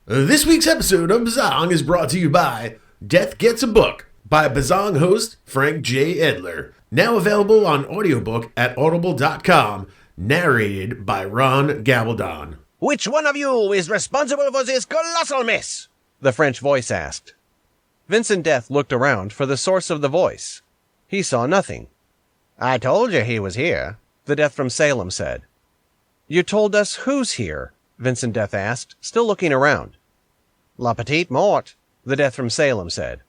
This week's episode of Bizzong is brought to you by Death Gets a Book by Bizzong host Frank J. Edler. Now available on audiobook at audible.com, narrated by Ron Gabaldon. Which one of you is responsible for this colossal mess? The French voice asked. Vincent Death looked around for the source of the voice. He saw nothing. I told you he was here, the Death from Salem said. You told us who's here? Vincent Death asked, still looking around. La Petite Mort, the Death from Salem said.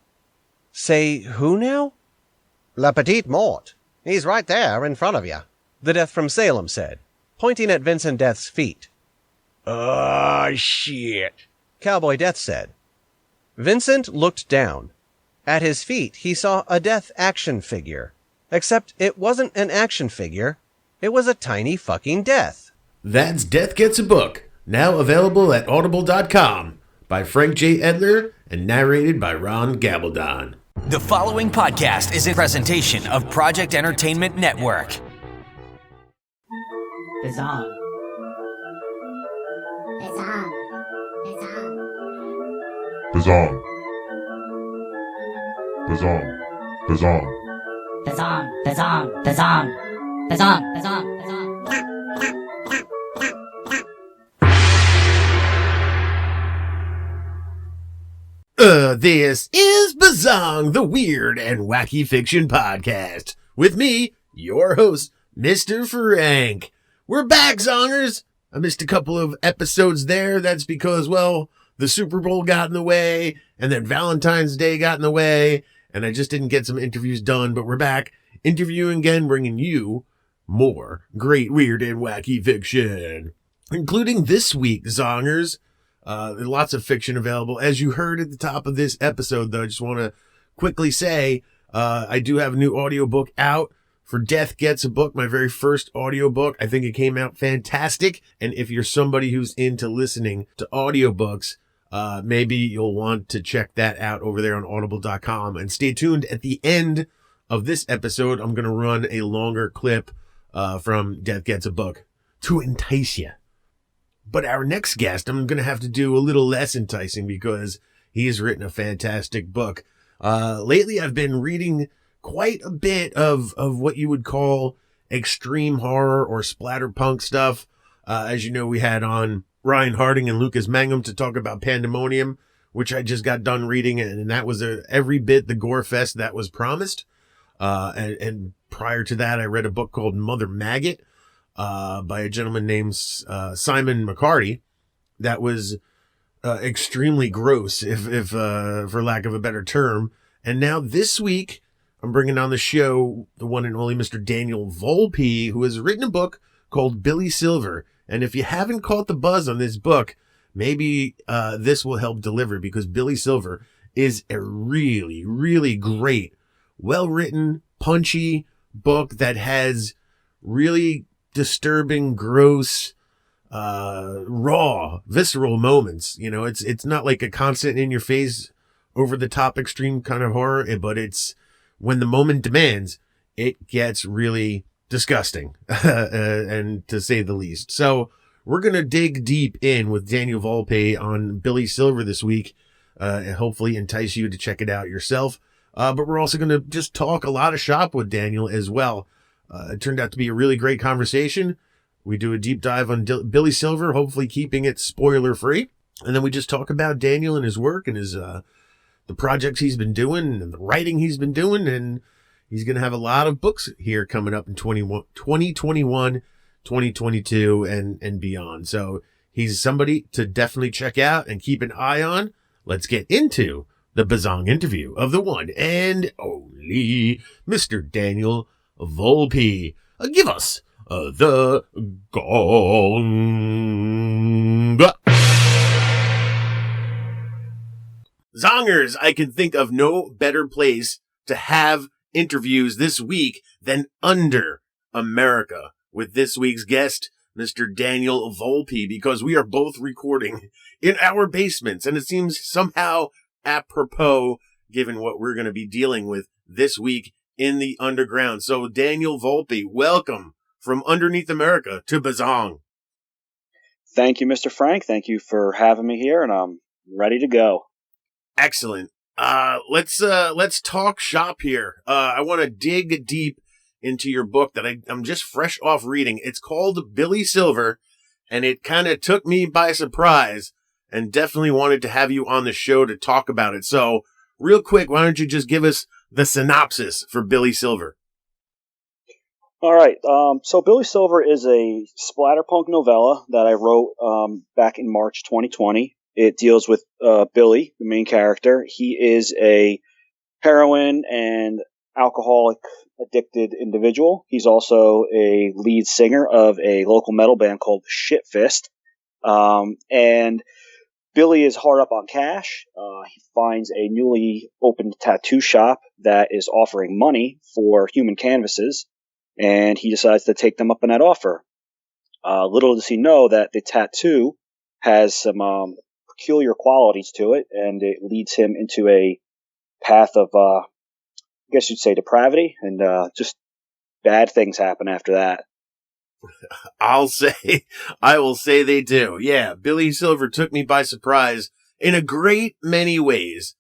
Say who now? La Petite Mort. He's right there in front of you, the Death from Salem said, pointing at Vincent Death's feet. Oh, shit, Cowboy Death said. Vincent looked down. At his feet, he saw a Death action figure. Except it wasn't an action figure. It was a tiny fucking Death. That's Death Gets a Book, now available at audible.com by Frank J. Edler and narrated by Ron Gabaldon. The following podcast is a presentation of Project Entertainment Network. Bizzong. Bizzong. Bizzong. Bizzong. Bizzong. Bizzong. Bizzong. Bizzong. Bizzong. Bizzong. Bizzong. This is Bizzong, the weird and wacky fiction podcast. With me, your host, Mr. Frank. We're back, Zongers. I missed a couple of episodes there. That's because, well, the Super Bowl got in the way, and then Valentine's Day got in the way, and I just didn't get some interviews done, but we're back interviewing again, bringing you more great, weird, and wacky fiction. Including this week, Zongers. Lots of fiction available. As you heard at the top of this episode, though, I just want to quickly say, I do have a new audiobook out for Death Gets a Book, my very first audiobook. I think it came out fantastic. And if you're somebody who's into listening to audiobooks, maybe you'll want to check that out over there on audible.com. And stay tuned. At the end of this episode, I'm going to run a longer clip from Death Gets a Book to entice you. But our next guest, I'm going to have to do a little less enticing because he has written a fantastic book. Lately, I've been reading quite a bit of what you would call extreme horror or splatterpunk stuff. As you know, we had on Ryan Harding and Lucas Mangum to talk about Pandemonium, which I just got done reading, and that was every bit the gore fest that was promised. And prior to that, I read a book called Mother Maggot, by a gentleman named Simon McCarty, that was extremely gross, if for lack of a better term. And now this week, I'm bringing on the show the one and only Mr. Daniel Volpe, who has written a book called Billy Silver. And if you haven't caught the buzz on this book, maybe this will help deliver, because Billy Silver is a really, really great, well-written, punchy book that has really disturbing, gross, raw, visceral moments. You know, it's not like a constant in your face, over the top, extreme kind of horror, but it's when the moment demands, it gets really disgusting, and to say the least. So we're going to dig deep in with Daniel Volpe on Billy Silver this week, and hopefully entice you to check it out yourself. But we're also going to just talk a lot of shop with Daniel as well. It turned out to be a really great conversation. We do a deep dive on Billy Silver, hopefully keeping it spoiler free. And then we just talk about Daniel and his work and his, the projects he's been doing and the writing he's been doing. And he's going to have a lot of books here coming up in 2021, 2022 and beyond. So he's somebody to definitely check out and keep an eye on. Let's get into the Bizzong interview of the one and only Mr. Daniel Volpe. Give us the gong. Zongers, I can think of no better place to have interviews this week than Under America with this week's guest, Mr. Daniel Volpe, because we are both recording in our basements, and it seems somehow apropos given what we're going to be dealing with this week in the underground. So Daniel Volpe, welcome from underneath America to Bizzong. Thank you, Mr. Frank. Thank you for having me here, and I'm ready to go. Excellent. Let's talk shop here. I want to dig deep into your book that I'm just fresh off reading. It's called Billy Silver, and it kind of took me by surprise, and definitely wanted to have you on the show to talk about it. So, real quick, why don't you just give us the synopsis for Billy Silver? All right. So Billy Silver is a splatterpunk novella that I wrote back in March 2020. It deals with Billy, the main character. He is a heroin and alcoholic addicted individual. He's also a lead singer of a local metal band called Shit Fist. And Billy is hard up on cash. He finds a newly opened tattoo shop that is offering money for human canvases, and he decides to take them up on that offer. Little does he know that the tattoo has some peculiar qualities to it, and it leads him into a path of, I guess you'd say, depravity, and just bad things happen after that. I will say they do. Yeah, Billy Silver took me by surprise in a great many ways.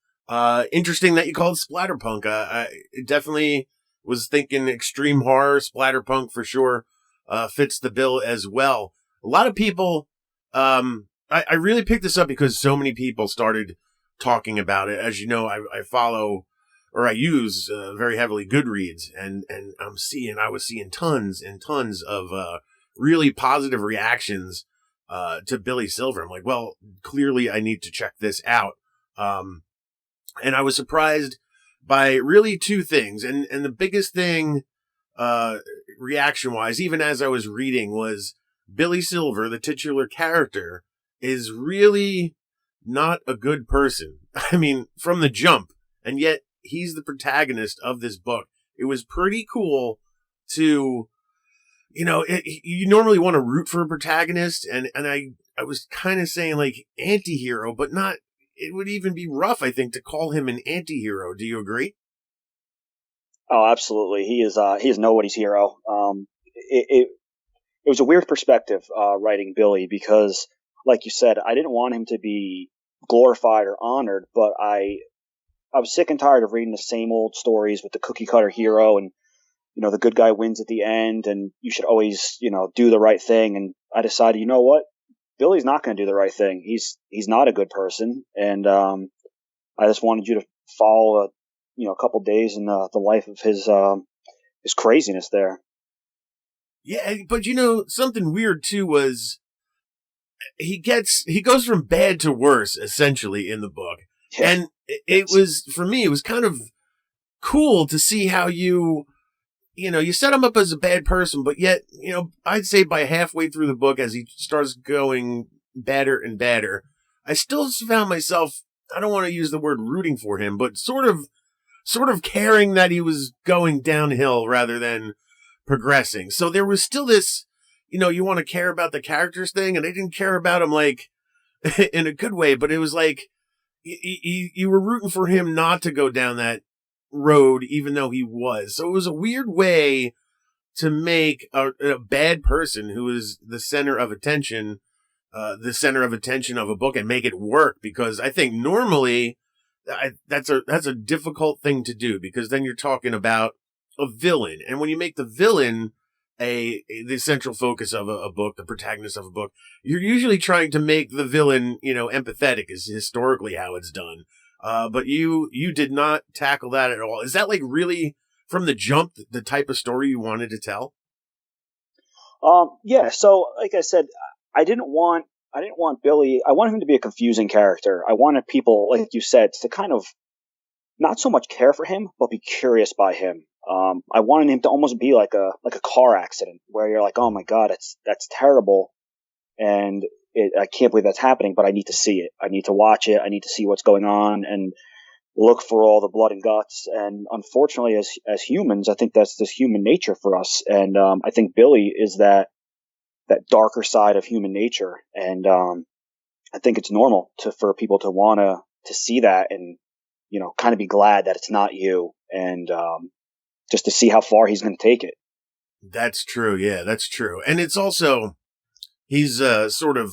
Interesting that you called splatterpunk. I definitely was thinking extreme horror, splatterpunk for sure, fits the bill as well. A lot of people, I really picked this up because so many people started talking about it. As you know, I follow, or I use very heavily Goodreads, and I was seeing tons and tons of really positive reactions to Billy Silver. I'm like, well, clearly I need to check this out. And I was surprised by really two things, and the biggest thing reaction wise, even as I was reading, was Billy Silver, the titular character, is really not a good person. I mean, from the jump, and yet he's the protagonist of this book. It was pretty cool to, you normally want to root for a protagonist, and I was kind of saying like anti-hero, but not, it would even be rough, I think, to call him an anti-hero. Do you agree? Oh, absolutely. He is nobody's hero. It was a weird perspective, writing Billy, because like you said, I didn't want him to be glorified or honored, but I was sick and tired of reading the same old stories with the cookie cutter hero, and the good guy wins at the end, and you should always do the right thing. And I decided, you know what, Billy's not going to do the right thing. He's not a good person, and I just wanted you to follow a couple days in the life of his craziness there. Yeah, but something weird too was he goes from bad to worse essentially in the book. Yeah. And it was, for me, it was kind of cool to see how you set him up as a bad person, but yet, I'd say by halfway through the book, as he starts going badder and badder, I still found myself, I don't want to use the word rooting for him, but sort of caring that he was going downhill rather than progressing. So there was still this, you want to care about the characters thing, and I didn't care about him like in a good way, but it was like you were rooting for him not to go down that road, even though he was. So it was a weird way to make a bad person who is the center of attention of a book, and make it work, because I think normally that's a difficult thing to do, because then you're talking about a villain, and when you make the villain the central focus of a book, the protagonist of a book, you're usually trying to make the villain empathetic, is historically how it's done. But you did not tackle that at all. Is that like really from the jump the type of story you wanted to tell? Yeah. So like I said, I didn't want Billy. I wanted him to be a confusing character. I wanted people, like you said, to kind of not so much care for him, but be curious by him. I wanted him to almost be like a car accident, where you're like, oh my God, that's terrible. And I can't believe that's happening, but I need to see it. I need to watch it. I need to see what's going on and look for all the blood and guts. And unfortunately, as humans, I think that's this human nature for us. And I think Billy is that darker side of human nature. And I think it's normal for people to want to see that, and kind of be glad that it's not you, and just to see how far he's going to take it. That's true. Yeah, that's true. And it's also, he's sort of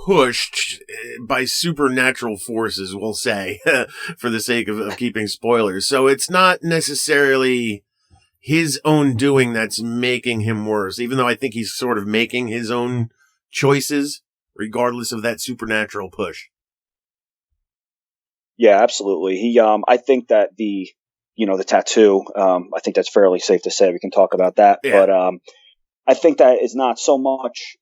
pushed by supernatural forces, we'll say, for the sake of keeping spoilers. So it's not necessarily his own doing that's making him worse, even though I think he's sort of making his own choices, regardless of that supernatural push. Yeah, absolutely. I think that the tattoo, I think that's fairly safe to say. We can talk about that. Yeah. But, I think that it's not so much,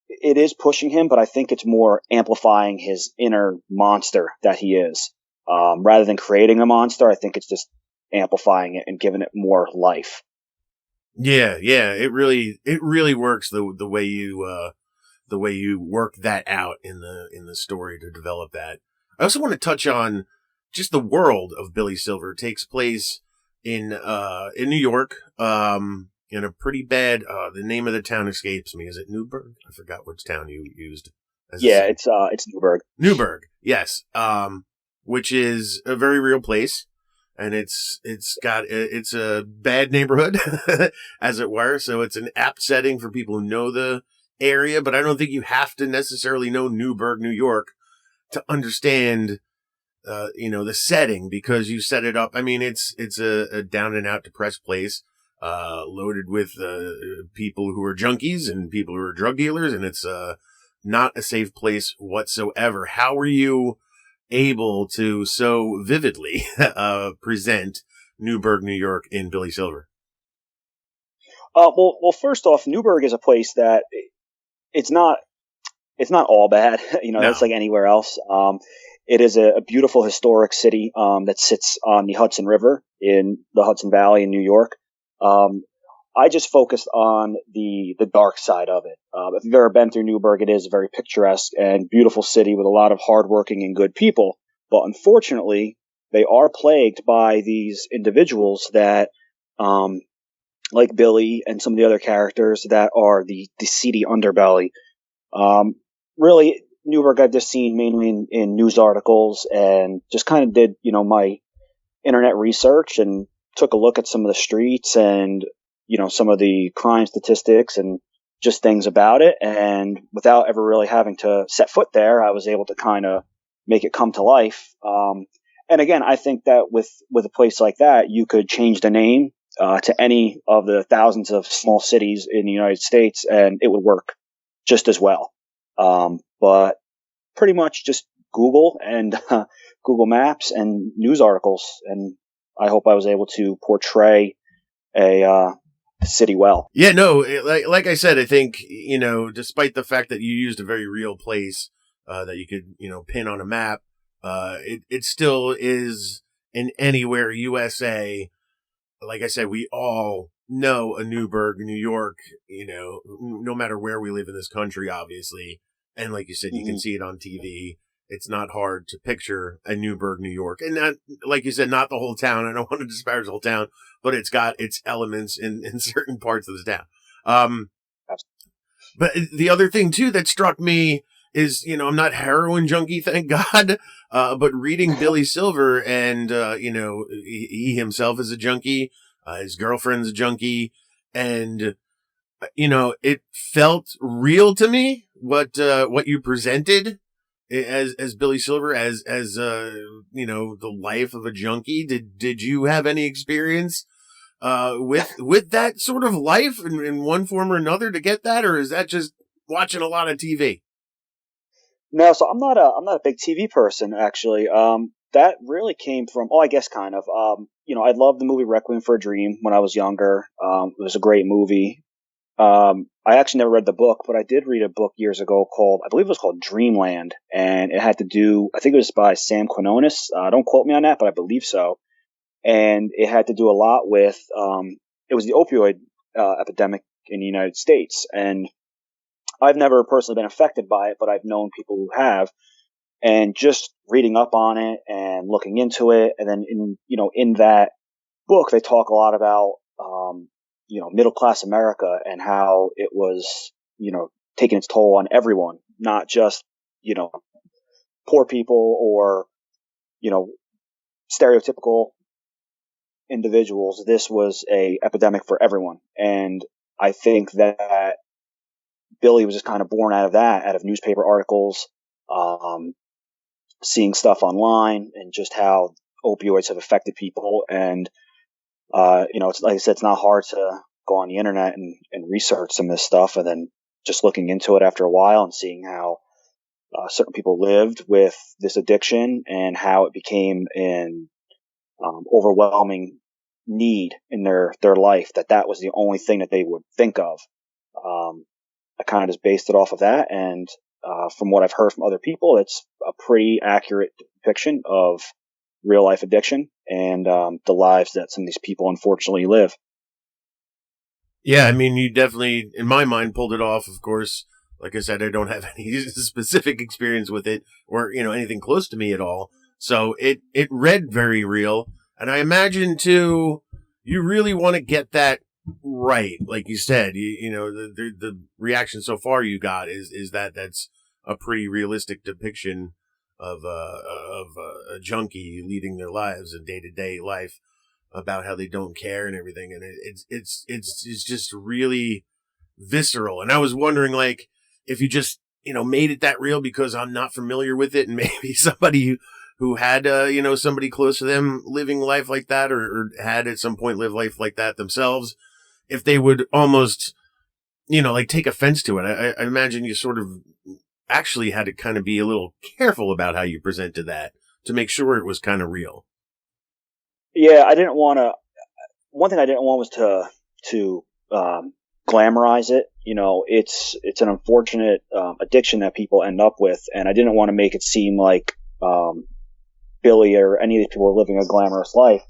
it is pushing him, but I think it's more amplifying his inner monster that he is. Rather than creating a monster, I think it's just amplifying it and giving it more life. Yeah. It really works the way you work that out in the story to develop that. I also want to touch on just the world of Billy Silver. It takes place in New York, in a pretty bad, the name of the town escapes me. Is it Newburgh? I forgot which town you used. Yeah, it's Newburgh. Newburgh, yes. Which is a very real place. And it's a bad neighborhood, as it were. So it's an apt setting for people who know the area, but I don't think you have to necessarily know Newburgh, New York to understand, the setting, because you set it up. I mean, it's a down and out depressed place, loaded with, people who are junkies and people who are drug dealers. And it's, not a safe place whatsoever. How were you able to so vividly, present Newburgh, New York in Billy Silver? Well, first off, Newburgh is a place that it's not all bad. No. It's like anywhere else. It is a beautiful historic city, that sits on the Hudson River in the Hudson Valley in New York. I just focused on the dark side of it. If you've ever been through Newburgh, it is a very picturesque and beautiful city with a lot of hardworking and good people. But unfortunately, they are plagued by these individuals that, like Billy and some of the other characters that are the seedy underbelly. Really, Newburgh I've just seen mainly in news articles, and just kind of did, my internet research and took a look at some of the streets and, some of the crime statistics and just things about it. And without ever really having to set foot there, I was able to kind of make it come to life. And again, I think that with a place like that, you could change the name to any of the thousands of small cities in the United States, and it would work just as well. But pretty much just Google and Google Maps and news articles, and I hope I was able to portray a city well. Yeah, no, like I said, I think, despite the fact that you used a very real place, that you could, pin on a map, it still is in anywhere USA. Like I said, we all know a Newburgh, New York, no matter where we live in this country, obviously. And like you said, you can see it on TV. It's not hard to picture a Newburgh, New York. And that, like you said, not the whole town. I don't want to disparage the whole town, but it's got its elements in certain parts of the town. But the other thing too that struck me is, I'm not heroin junkie, thank God. But reading Billy Silver and, he himself is a junkie, his girlfriend's a junkie, and, it felt real to me what you presented as Billy Silver, as the life of a junkie. Did you have any experience with that sort of life in one form or another to get that, or is that just watching a lot of TV? No, so I'm not a big TV person, actually. That really came from, I guess kind of, I loved the movie Requiem for a Dream when I was younger. It was a great movie. I actually never read the book, but I did read a book years ago I believe it was called Dreamland, and it had to do, I think it was by Sam Quinones. Don't quote me on that, but I believe so. And it had to do a lot with, it was the opioid epidemic in the United States. And I've never personally been affected by it, but I've known people who have. And just reading up on it and looking into it, and then in that book they talk a lot about middle class America and how it was taking its toll on everyone, not just poor people or stereotypical individuals. This was a epidemic for everyone, and I think that Billy was just kind of born out of that, out of newspaper articles, seeing stuff online, and just how opioids have affected people. And it's like I said, it's not hard to go on the internet and research some of this stuff, and then just looking into it after a while and seeing how certain people lived with this addiction and how it became an overwhelming need in their life, that was the only thing that they would think of. I kind of just based it off of that, and from what I've heard from other people, it's a pretty accurate depiction of real life addiction and the lives that some of these people unfortunately live. Yeah, I mean, you definitely, in my mind, pulled it off. Of course, like I said, I don't have any specific experience with it or, anything close to me at all. So it read very real. And I imagine, too, you really want to get that right. Like you said, the reaction so far you got is that that's a pretty realistic depiction of a junkie leading their lives in day-to-day life, about how they don't care and everything. And it's just really visceral. And I was wondering, like, if you just, made it that real, because I'm not familiar with it, and maybe somebody who had, somebody close to them living life like that, or had at some point lived life like that themselves, if they would almost, like take offense to it. I imagine you sort of actually had to kind of be a little careful about how you presented that to make sure it was kind of real. Yeah, I didn't want to. One thing I didn't want was to glamorize it. It's an unfortunate addiction that people end up with, and I didn't want to make it seem like Billy or any of these people are living a glamorous life.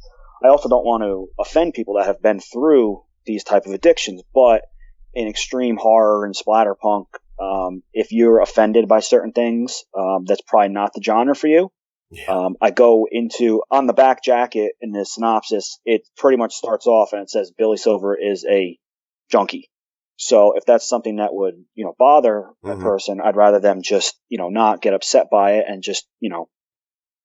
I also don't want to offend people that have been through these type of addictions. But in extreme horror and splatterpunk, if you're offended by certain things, that's probably not the genre for you. Yeah. I go into, on the back jacket in the synopsis, it pretty much starts off and it says Billy Silver is a junkie. So if that's something that would, bother a person, I'd rather them just, not get upset by it and just,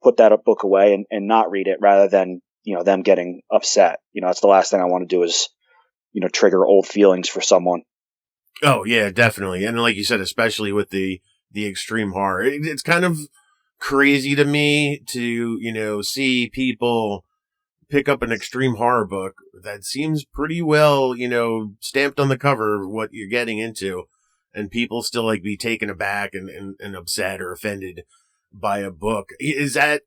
put that book away and not read it, rather than, them getting upset. That's the last thing I want to do is, trigger old feelings for someone. Oh yeah, definitely. And like you said, especially with the extreme horror, it's kind of crazy to me to, see people pick up an extreme horror book that seems pretty well, stamped on the cover what you're getting into, and people still like be taken aback and upset or offended by a book. Is that,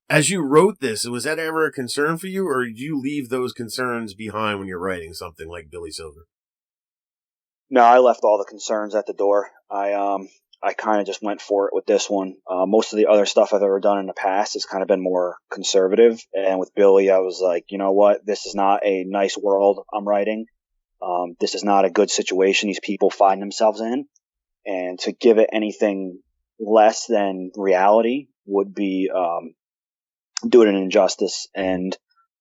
as you wrote this, was that ever a concern for you, or did you leave those concerns behind when you're writing something like Billy Silver? No, I left all the concerns at the door. I kind of just went for it with this one. Most of the other stuff I've ever done in the past has kind of been more conservative. And with Billy, I was like, you know what? This is not a nice world I'm writing. This is not a good situation these people find themselves in. And to give it anything less than reality would be doing an injustice. And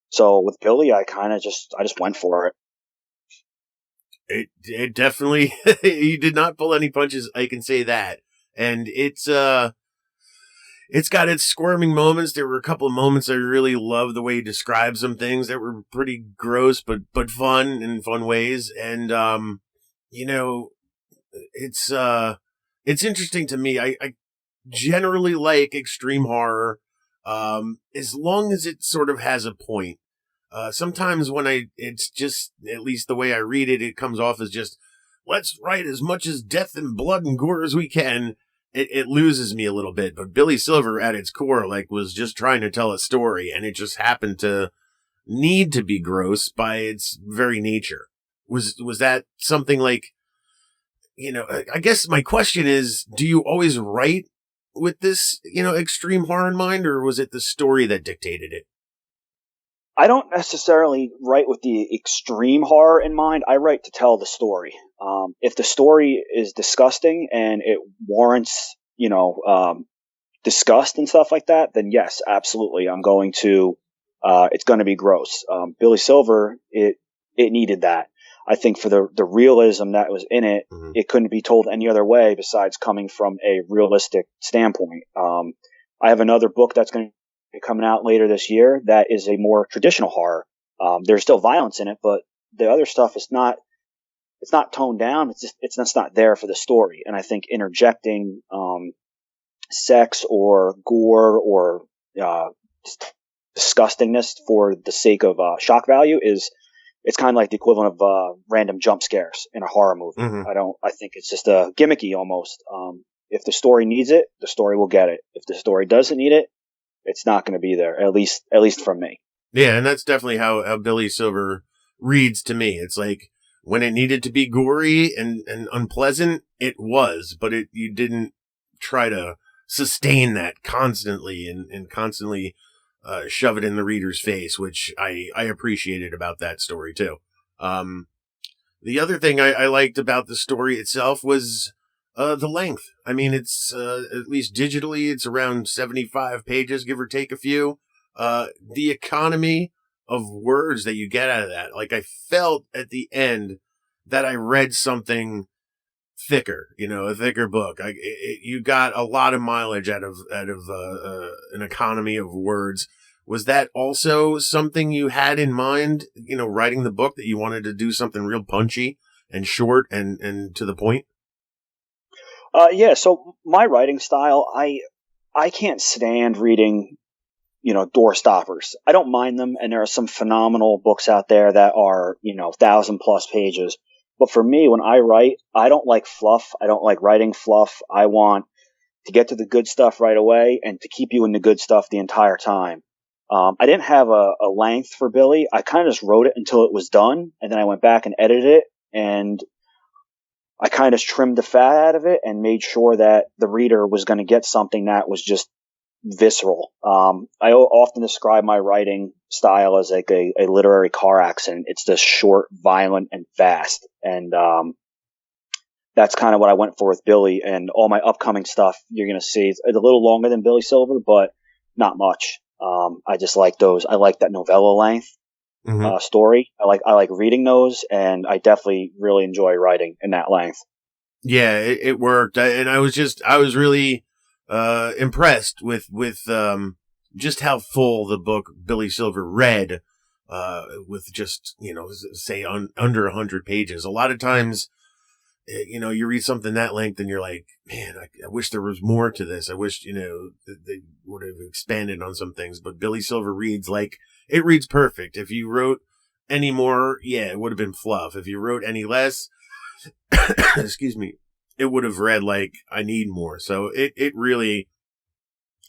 so with Billy, I just went for it. It definitely, you did not pull any punches, I can say that. And it's got its squirming moments. There were a couple of moments I really loved the way he described some things that were pretty gross, but fun in fun ways. And, it's interesting to me. I generally like extreme horror, as long as it sort of has a point. Sometimes when it's just, at least the way I read it, it comes off as just, let's write as much as death and blood and gore as we can. It loses me a little bit. But Billy Silver at its core, was just trying to tell a story, and it just happened to need to be gross by its very nature. Was that something like, I guess my question is, do you always write with this, extreme horror in mind, or was it the story that dictated it? I don't necessarily write with the extreme horror in mind. I write to tell the story. If the story is disgusting and it warrants, disgust and stuff like that, then yes, absolutely. I'm going to, it's going to be gross. Billy Silver, it needed that. I think for the realism that was in it, it couldn't be told any other way besides coming from a realistic standpoint. I have another book that's going to coming out later this year that is a more traditional horror. There's still violence in it, but the other stuff is not it's not toned down. It's just not there for the story. And I think interjecting sex or gore or just disgustingness for the sake of shock value it's kind of like the equivalent of random jump scares in a horror movie. Mhm. I think it's just a gimmicky almost. If the story needs it, the story will get it. If the story doesn't need it, it's not going to be there. At least from me. Yeah, and that's definitely how Billy Silver reads to me. It's like when it needed to be gory and unpleasant, it was, but you didn't try to sustain that constantly and constantly shove it in the reader's face, which I appreciated about that story too. The other thing I liked about the story itself was the length. I mean, it's at least digitally, it's around 75 pages, give or take a few. The economy of words that you get out of that. Like I felt at the end that I read something thicker, a thicker book. You got a lot of mileage out of an economy of words. Was that also something you had in mind, writing the book, that you wanted to do something real punchy and short and to the point? Yeah. So my writing style, I can't stand reading, door stoppers. I don't mind them. And there are some phenomenal books out there that are, 1,000+ pages. But for me, when I write, I don't like fluff. I don't like writing fluff. I want to get to the good stuff right away and to keep you in the good stuff the entire time. I didn't have a length for Billy. I kind of just wrote it until it was done. And then I went back and edited it. And I kind of trimmed the fat out of it and made sure that the reader was going to get something that was just visceral. I often describe my writing style as like a literary car accident. It's just short, violent, and fast. And that's kind of what I went for with Billy. And all my upcoming stuff you're going to see. It's a little longer than Billy Silver, but not much. I just like those. I like that novella length story. I like reading those, and I definitely really enjoy writing in that length. Yeah, it worked. And I was really impressed with just how full the book Billy Silver read, with just, say under 100 pages. A lot of times, you read something that length and you're like, man, I wish there was more to this. I wish, they would have expanded on some things, but Billy Silver reads like it reads perfect. If you wrote any more, yeah, it would have been fluff. If you wrote any less, excuse me, it would have read like I need more. So it really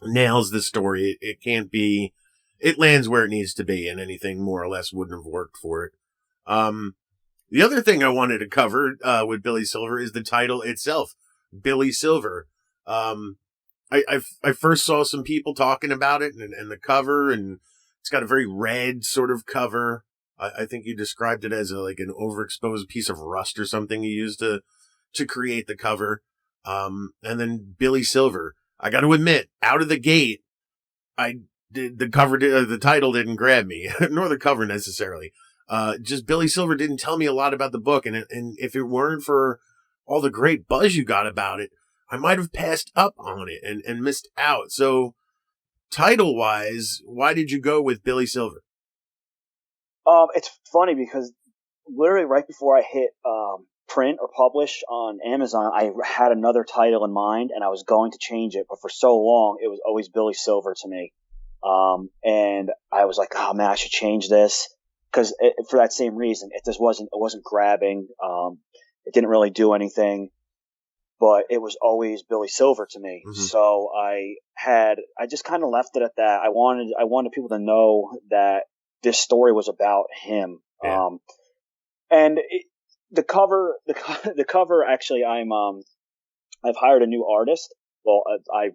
nails the story. It lands where it needs to be, and anything more or less wouldn't have worked for it. The other thing I wanted to cover with Billy Silver is the title itself, Billy Silver. I first saw some people talking about it and the cover, and it's got a very red sort of cover. I think you described it as like an overexposed piece of rust or something you used to create the cover. And then Billy Silver. I got to admit, out of the gate, the title didn't grab me, nor the cover necessarily. Just Billy Silver didn't tell me a lot about the book, and if it weren't for all the great buzz you got about it, I might have passed up on it and missed out. So, title-wise, why did you go with Billy Silver? It's funny because literally right before I hit print or publish on Amazon, I had another title in mind, and I was going to change it, but for so long, it was always Billy Silver to me. And I was like, oh man, I should change this. Because for that same reason, it wasn't grabbing. It didn't really do anything, but it was always Billy Silver to me. Mm-hmm. So I just kind of left it at that. I wanted people to know that this story was about him. Yeah. And the cover actually, I've hired a new artist. Well, I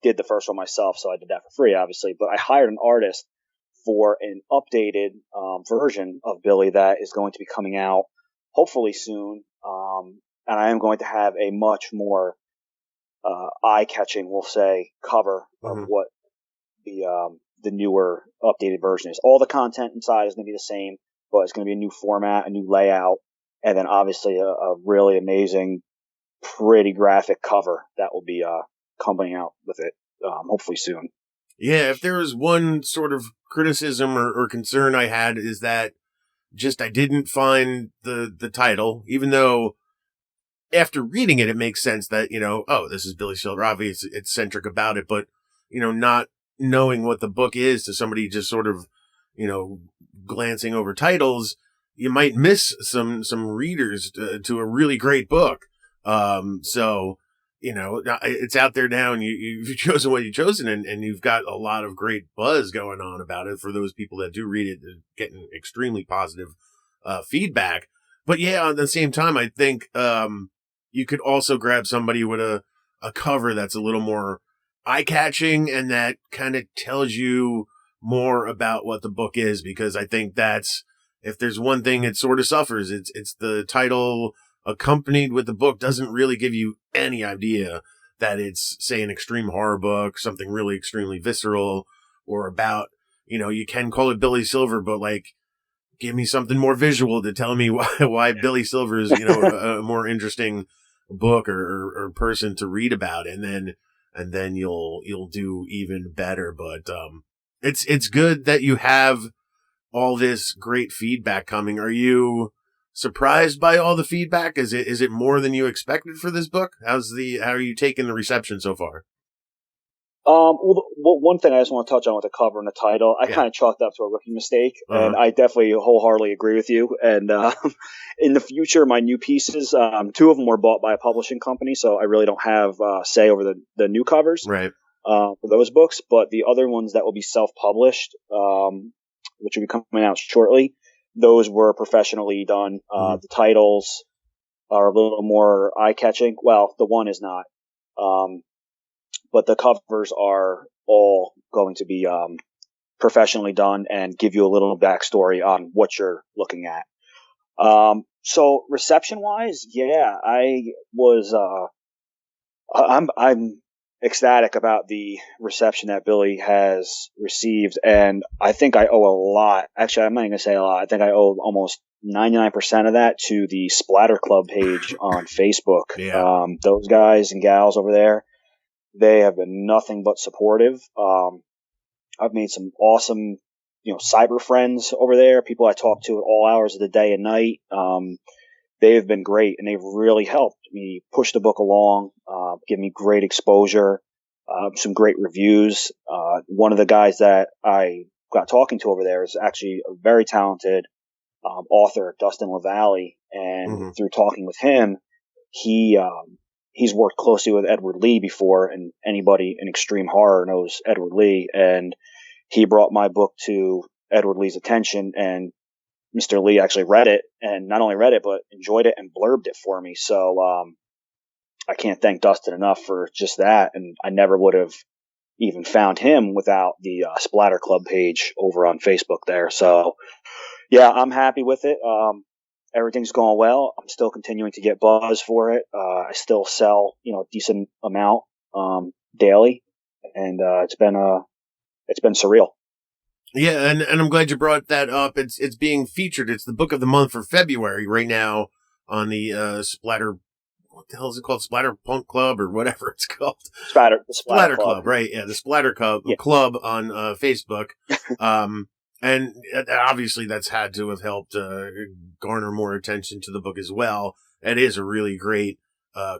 did the first one myself, so I did that for free, obviously. But I hired an artist for an updated version of Billy that is going to be coming out hopefully soon. And I am going to have a much more eye-catching, we'll say, cover of what the newer updated version is. All the content inside is going to be the same, but it's going to be a new format, a new layout, and then obviously a really amazing, pretty graphic cover that will be coming out with it hopefully soon. Yeah, if there was one sort of criticism or concern I had, is that Just I didn't find the title, even though after reading it, it makes sense that, oh, this is Billy Silver. Obviously, it's centric about it, but, not knowing what the book is to somebody just sort of, glancing over titles, you might miss some readers to a really great book. So, it's out there now, and you've chosen what you've chosen, and you've got a lot of great buzz going on about it for those people that do read it, getting extremely positive feedback. But yeah, at the same time, I think you could also grab somebody with a cover that's a little more eye-catching and that kind of tells you more about what the book is, because I think that's, if there's one thing it sort of suffers, it's the title accompanied with the book doesn't really give you any idea that it's, say, an extreme horror book, something really extremely visceral, or about, you can call it Billy Silver, but like, give me something more visual to tell me why Billy Silver is, a more interesting book or person to read about. And then you'll do even better. But, it's good that you have all this great feedback coming. Are you surprised by all the feedback? Is it more than you expected for this book? How are you taking the reception so far? Well, one thing I just want to touch on with the cover and the title, I kind of chalked up to a rookie mistake, and I definitely wholeheartedly agree with you. And in the future, my new pieces, 2 of them were bought by a publishing company, so I really don't have say over the new covers Right. For those books. But the other ones that will be self-published, which will be coming out shortly, those were professionally done. The titles are a little more eye-catching. Well, the one is not. But the covers are all going to be professionally done and give you a little backstory on what you're looking at. So reception-wise, yeah, I'm ecstatic about the reception that Billy has received, and I think I owe a lot. Actually, I'm not even going to say a lot. I think I owe almost 99% of that to the Splatter Club page on Facebook. Yeah. Those guys and gals over there, they have been nothing but supportive. I've made some awesome, cyber friends over there, people I talk to at all hours of the day and night. They have been great, and they've really helped me push the book along, give me great exposure, some great reviews. One of the guys that I got talking to over there is actually a very talented author, Dustin LaValle, and through talking with him, he's worked closely with Edward Lee before, and anybody in extreme horror knows Edward Lee, and he brought my book to Edward Lee's attention, and Mr. Lee actually read it, and not only read it, but enjoyed it and blurbed it for me. So I can't thank Dustin enough for just that, and I never would have even found him without the Splatter Club page over on Facebook there. So, yeah, I'm happy with it. Everything's going well. I'm still continuing to get buzz for it. I still sell, a decent amount daily, and it's been surreal. Yeah, and I'm glad you brought that up. It's being featured. It's the book of the month for February right now on the Splatter. What the hell is it called? Splatter Punk Club or whatever it's called. Splatter Club, right? Yeah, the Splatter Club on Facebook. And obviously that's had to have helped garner more attention to the book as well. It is a really great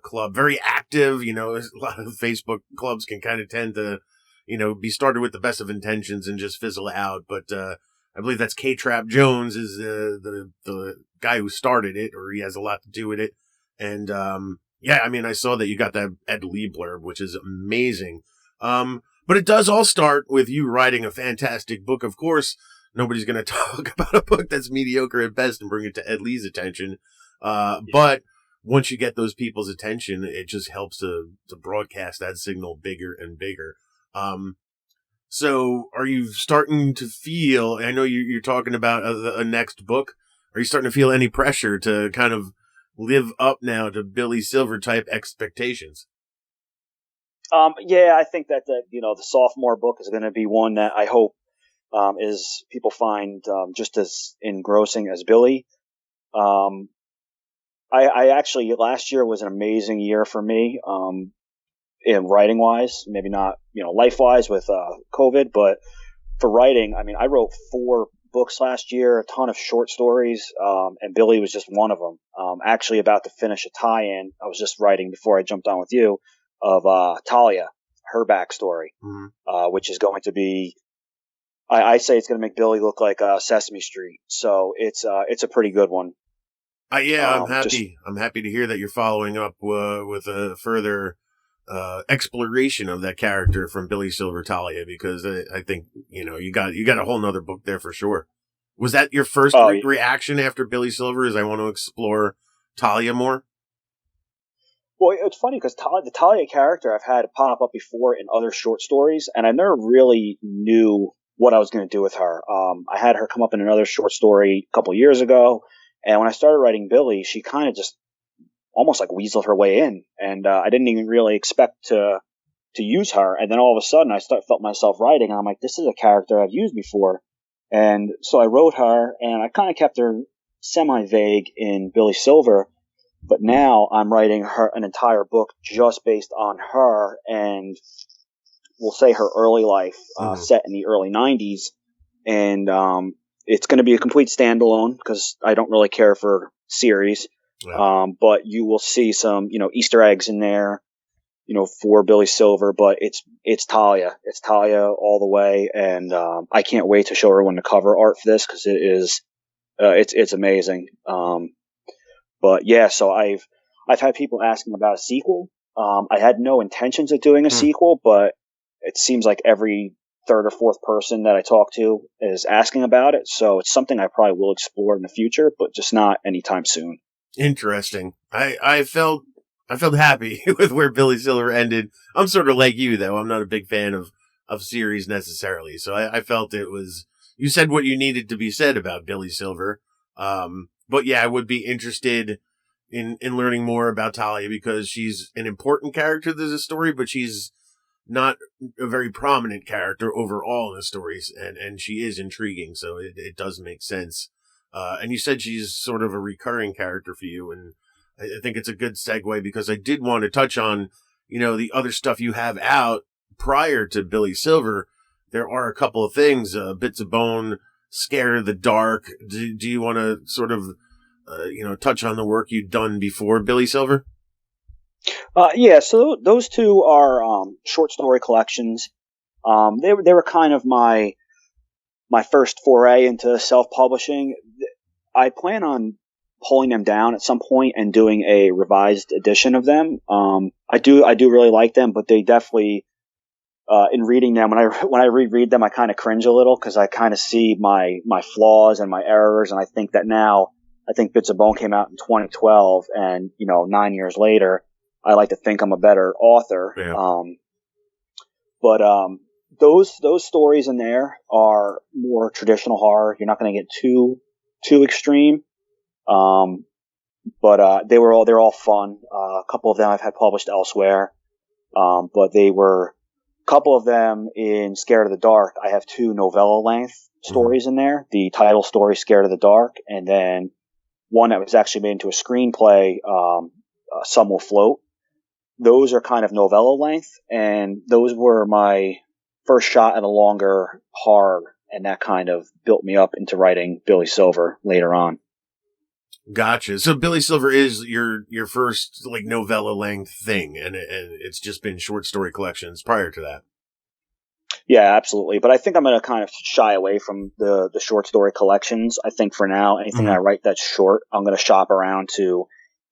club, very active. A lot of Facebook clubs can kind of tend to, be started with the best of intentions and just fizzle out. But I believe that's K-Trap Jones is the guy who started it, or he has a lot to do with it. And I saw that you got that Ed Lee blurb, which is amazing. But it does all start with you writing a fantastic book. Of course, nobody's going to talk about a book that's mediocre at best and bring it to Ed Lee's attention. But once you get those people's attention, it just helps to broadcast that signal bigger and bigger. So are you starting to feel, I know you're talking about a next book. Are you starting to feel any pressure to kind of live up now to Billy Silver type expectations? I think that the sophomore book is going to be one that I hope is people find just as engrossing as Billy. I actually, last year was an amazing year for me in writing wise, maybe not life wise with COVID, but for writing, I wrote 4 books last year, a ton of short stories, and Billy was just one of them. Actually about to finish a tie-in I was just writing before I jumped on with you of Talia, her backstory, which is going to be, I say it's going to make Billy look like Sesame Street. So it's a pretty good one. Yeah, I'm happy. I'm happy to hear that you're following up with a further exploration of that character from Billy Silver Talia, because I think you got a whole nother book there for sure. Was that your first reaction after Billy Silver? Is I want to explore Talia more? Well, it's funny because the Talia character I've had pop up before in other short stories, and I never really knew what I was going to do with her. I had her come up in another short story a couple years ago, and when I started writing Billy, she kind of just almost like weaseled her way in, and I didn't even really expect to use her. And then all of a sudden, I felt myself writing, and I'm like, this is a character I've used before. And so I wrote her, and I kind of kept her semi-vague in Billy Silver. But now I'm writing her an entire book just based on her, and we'll say her early life, set in the early 90s. And it's going to be a complete standalone because I don't really care for series. Yeah. But you will see some, Easter eggs in there, for Billy Silver. But it's Talia. It's Talia all the way, and I can't wait to show everyone the cover art for this because it is, it's amazing. But yeah, so I've had people asking about a sequel. I had no intentions of doing a sequel, but it seems like every third or fourth person that I talk to is asking about it. So it's something I probably will explore in the future, but just not anytime soon. Interesting. I felt happy with where Billy Silver ended. I'm sort of like you, though. I'm not a big fan of series necessarily. So I felt it was, you said what you needed to be said about Billy Silver. But yeah, I would be interested in learning more about Talia because she's an important character to the story, but she's not a very prominent character overall in the stories, and she is intriguing, so it does make sense. And you said she's sort of a recurring character for you, and I think it's a good segue because I did want to touch on, the other stuff you have out prior to Billy Silver. There are a couple of things, Bits of Bone, Scared of the Dark. Do you want to sort of, touch on the work you've done before Billy Silver? Yeah, so those two are short story collections. They were kind of my first foray into self-publishing. I plan on pulling them down at some point and doing a revised edition of them. I do really like them, but they definitely, in reading them, when I reread them, I kind of cringe a little because I kind of see my flaws and my errors, and I think that now, I think Bits of Bone came out in 2012, and 9 years later, I like to think I'm a better author. Yeah. But those stories in there are more traditional horror. You're not going to get too extreme. But they're all fun. A couple of them I've had published elsewhere. But they were a couple of them in Scared of the Dark. I have 2 novella length stories in there. The title story, Scared of the Dark, and then one that was actually made into a screenplay, Some Will Float. Those are kind of novella length, and those were my first shot at a longer horror, and that kind of built me up into writing Billy Silver later on. Gotcha. So Billy Silver is your first like novella length thing, and it's just been short story collections prior to that. Yeah, absolutely. But I think I'm going to kind of shy away from the short story collections. I think for now, anything I write that's short, I'm going to shop around to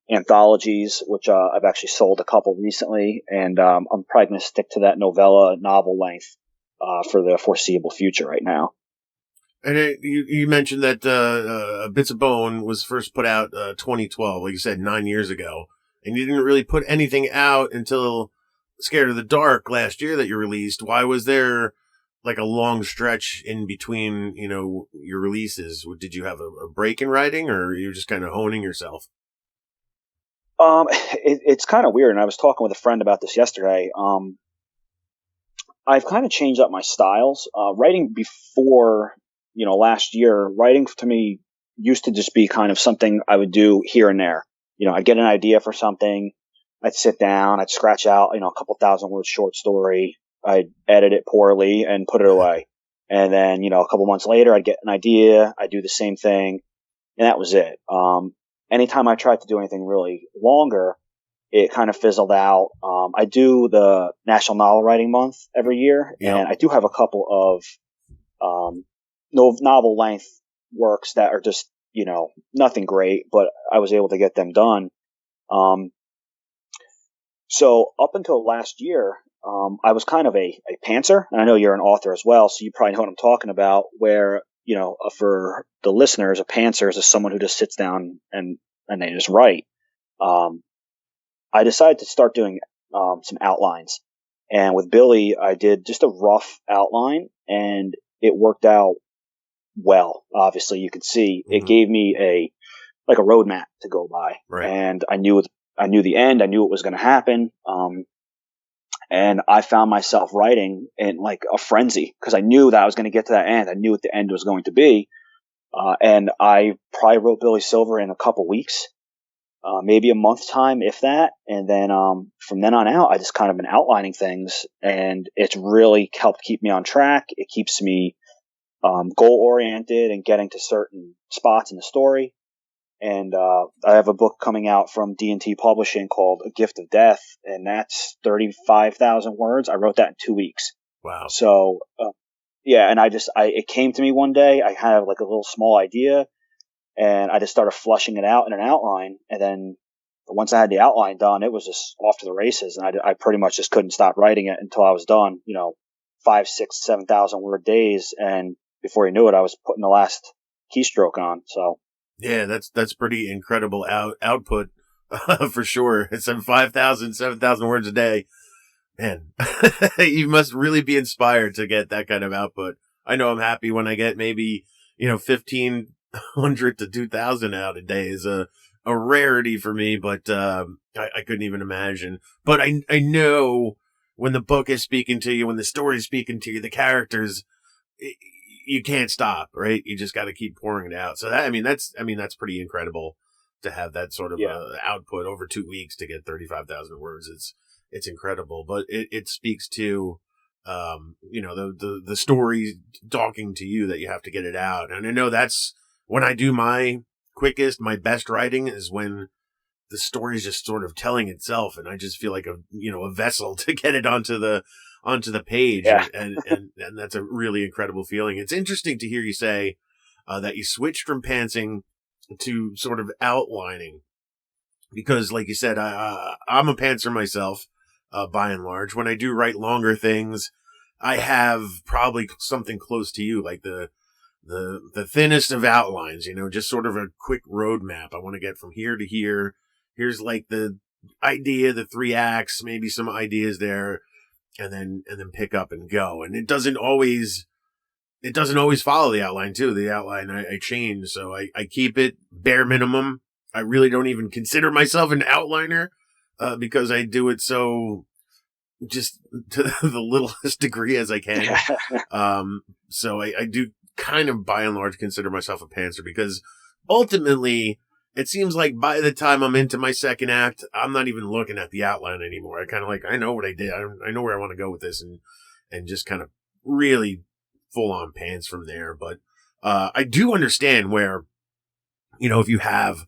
anthologies, which I've actually sold a couple recently, and I'm probably going to stick to that novella novel length for the foreseeable future right now. And you mentioned that Bits of Bone was first put out 2012, like you said, 9 years ago, and you didn't really put anything out until Scared of the Dark last year that you released. Why was there like a long stretch in between, your releases? Did you have a break in writing, or you were just kind of honing yourself? It's kind of weird, and I was talking with a friend about this yesterday. I've kind of changed up my styles. Writing before, last year, writing to me used to just be kind of something I would do here and there. I'd get an idea for something, I'd sit down, I'd scratch out, a couple thousand word short story, I'd edit it poorly and put it away. And then, a couple months later, I'd get an idea. I'd do the same thing. And that was it. Anytime I tried to do anything really longer, it kind of fizzled out. I do the National Novel Writing Month every year, and I do have a couple of novel length works that are just, nothing great, but I was able to get them done. So up until last year, I was kind of a pantser, and I know you're an author as well, so you probably know what I'm talking about, where, for the listeners, a pantser is someone who just sits down and they just write. I decided to start doing some outlines. And with Billy, I did just a rough outline, and it worked out well. Obviously, you could see it gave me a roadmap to go by. Right. And I knew the end. I knew what was going to happen. And I found myself writing in like a frenzy because I knew that I was going to get to that end. I knew what the end was going to be. And I probably wrote Billy Silver in a couple weeks. Maybe a month time, if that. And then, from then on out, I just kind of been outlining things, and it's really helped keep me on track. It keeps me, goal oriented and getting to certain spots in the story. And, I have a book coming out from D&T Publishing called A Gift of Death, and that's 35,000 words. I wrote that in 2 weeks. Wow. So, yeah, and it came to me one day. I had like a little small idea, and I just started flushing it out in an outline. And then once I had the outline done, it was just off to the races. And I pretty much just couldn't stop writing it until I was done, 5, 6, 7,000 word days. And before you knew it, I was putting the last keystroke on. So. Yeah, that's pretty incredible output for sure. It's 5,000, 7,000 words a day. Man, you must really be inspired to get that kind of output. I know I'm happy when I get maybe, 1,500 to 2,000 out a day is a rarity for me, but I couldn't even imagine. But I know when the book is speaking to you, when the story is speaking to you, the characters, you can't stop, right? You just got to keep pouring it out. So that's pretty incredible to have that sort of output over 2 weeks to get 35,000 words. It's incredible, but it speaks to, the story talking to you that you have to get it out. And I know that's when I do my best writing is when the story is just sort of telling itself. And I just feel like a vessel to get it onto the page. Yeah. And that's a really incredible feeling. It's interesting to hear you say, that you switched from pantsing to sort of outlining because like you said, I'm a pantser myself, by and large. When I do write longer things, I have probably something close to you, like the thinnest of outlines, just sort of a quick roadmap. I want to get from here to here. Here's like the idea, the 3 acts, maybe some ideas there, and then pick up and go. And it doesn't always follow the outline too. The outline I change. So I keep it bare minimum. I really don't even consider myself an outliner, because I do it so just to the littlest degree as I can. So I do kind of by and large consider myself a pantser because ultimately it seems like by the time I'm into my second act, I'm not even looking at the outline anymore. I know what I did. I know where I want to go with this and just kind of really full on pants from there. But, I do understand where, if you have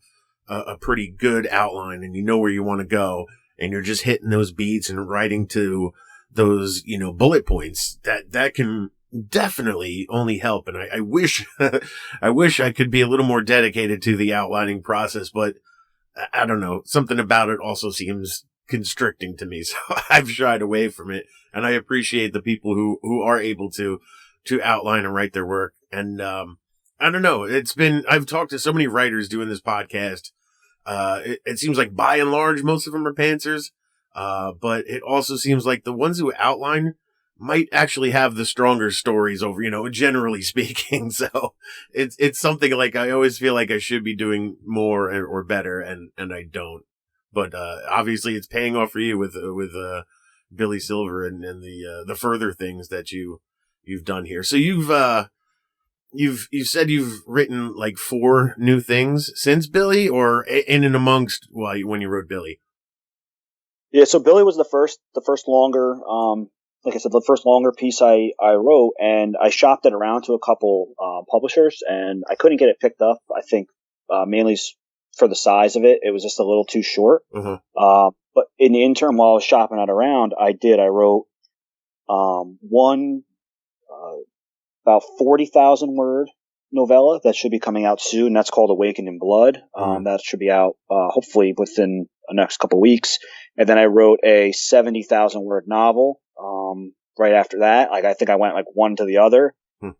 a pretty good outline and you know where you want to go and you're just hitting those beats and writing to those, bullet points, that can definitely only help. And I wish, I wish I could be a little more dedicated to the outlining process, but I don't know. Something about it also seems constricting to me. So I've shied away from it, and I appreciate the people who are able to outline and write their work. And, I don't know. I've talked to so many writers doing this podcast. It seems like by and large, most of them are pantsers. But it also seems like the ones who outline might actually have the stronger stories over, generally speaking. So it's something like I always feel like I should be doing more or better, and I don't. But, obviously it's paying off for you with Billy Silver and the further things that you've done here. So you've said you've written like 4 new things since Billy, or in and amongst when you wrote Billy? Yeah, so Billy was the first longer like I said, the first longer piece I wrote, and I shopped it around to a couple publishers, and I couldn't get it picked up. I think mainly for the size of it, it was just a little too short. But in the interim, while I was shopping it around, I wrote one about 40,000 word novella that should be coming out soon. That's called Awakened in Blood. That should be out hopefully within the next couple weeks. And then I wrote a 70,000 word novel right after that. Like I think I went like one to the other.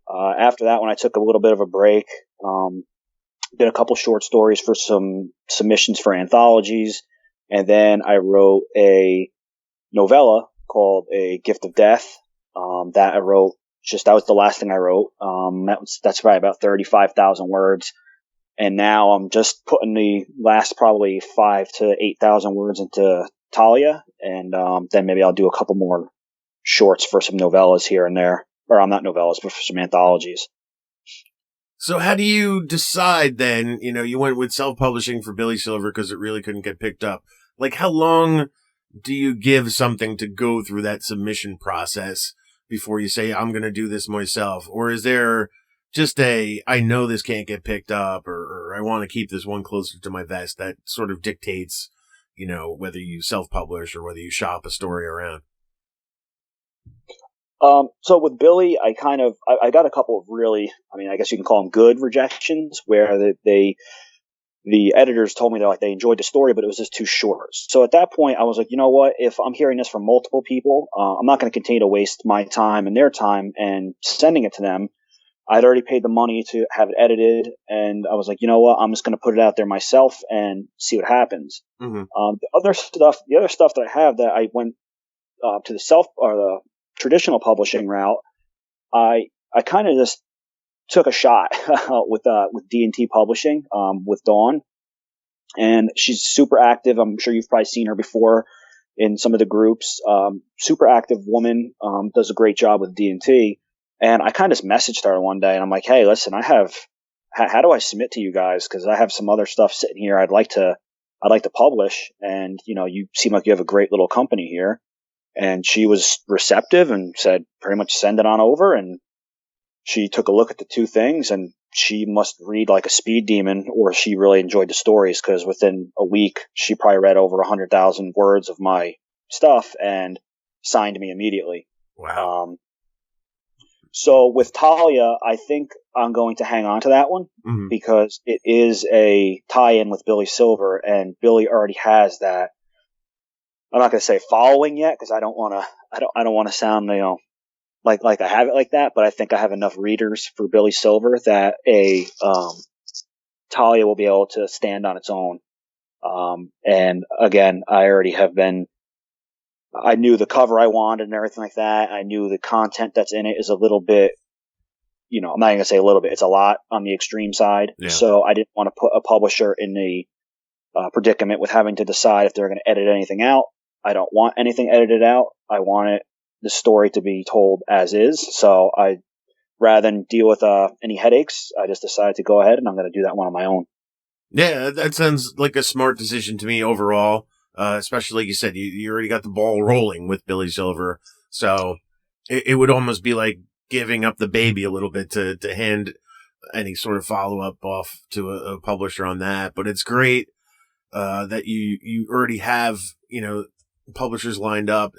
After that, when I took a little bit of a break, did a couple short stories for some submissions for anthologies, and then I wrote a novella called A Gift of Death. That I wrote. That was the last thing I wrote. That's probably about 35,000 words. And now I'm just putting the last probably 5,000 to 8,000 words into Talia. And, then maybe I'll do a couple more shorts for some novellas here and there. Or not novellas, but for some anthologies. So how do you decide then, you went with self-publishing for Billy Silver because it really couldn't get picked up. Like how long do you give something to go through that submission process before you say, I'm going to do this myself? Or is there just I know this can't get picked up, or I want to keep this one closer to my vest that sort of dictates, whether you self-publish or whether you shop a story around? So with Billy, I got a couple of really, I guess you can call them good rejections where the editors told me they enjoyed the story, but it was just too short. So at that point, I was like, you know what? If I'm hearing this from multiple people, I'm not going to continue to waste my time and their time and sending it to them. I'd already paid the money to have it edited, and I was like, you know what? I'm just going to put it out there myself and see what happens. The other stuff that I have that I went to the traditional publishing route, I kind of just took a shot with D&T Publishing, with Dawn, and she's super active. I'm sure you've probably seen her before in some of the groups. Super active woman, does a great job with D&T. And I kind of just messaged her one day, and I'm like, hey, listen, how do I submit to you guys? Because I have some other stuff sitting here I'd like to publish, and you seem like you have a great little company here. And she was receptive and said, pretty much send it on over. And she took a look at the two things, and she must read like a speed demon, or she really enjoyed the stories, because within a week, she probably read over 100,000 words of my stuff and signed me immediately. Wow. So with Talia, I think I'm going to hang on to that one because it is a tie-in with Billy Silver, and Billy already has that. I'm not going to say following yet, because I don't want to sound, like I have it like that, but I think I have enough readers for Billy Silver that Talia will be able to stand on its own. And again, I knew the cover I wanted and everything like that. I knew the content that's in it is a little bit, I'm not even going to say a little bit, it's a lot on the extreme side. Yeah. So I didn't want to put a publisher in the predicament with having to decide if they're going to edit anything out. I don't want anything edited out. I want the story to be told as is. So rather than deal with any headaches, I just decided to go ahead, and I'm going to do that one on my own. Yeah, that sounds like a smart decision to me overall. Especially like you said, you already got the ball rolling with Billy Silver. So it would almost be like giving up the baby a little bit to hand any sort of follow-up off to a publisher on that. But it's great that you already have, publishers lined up.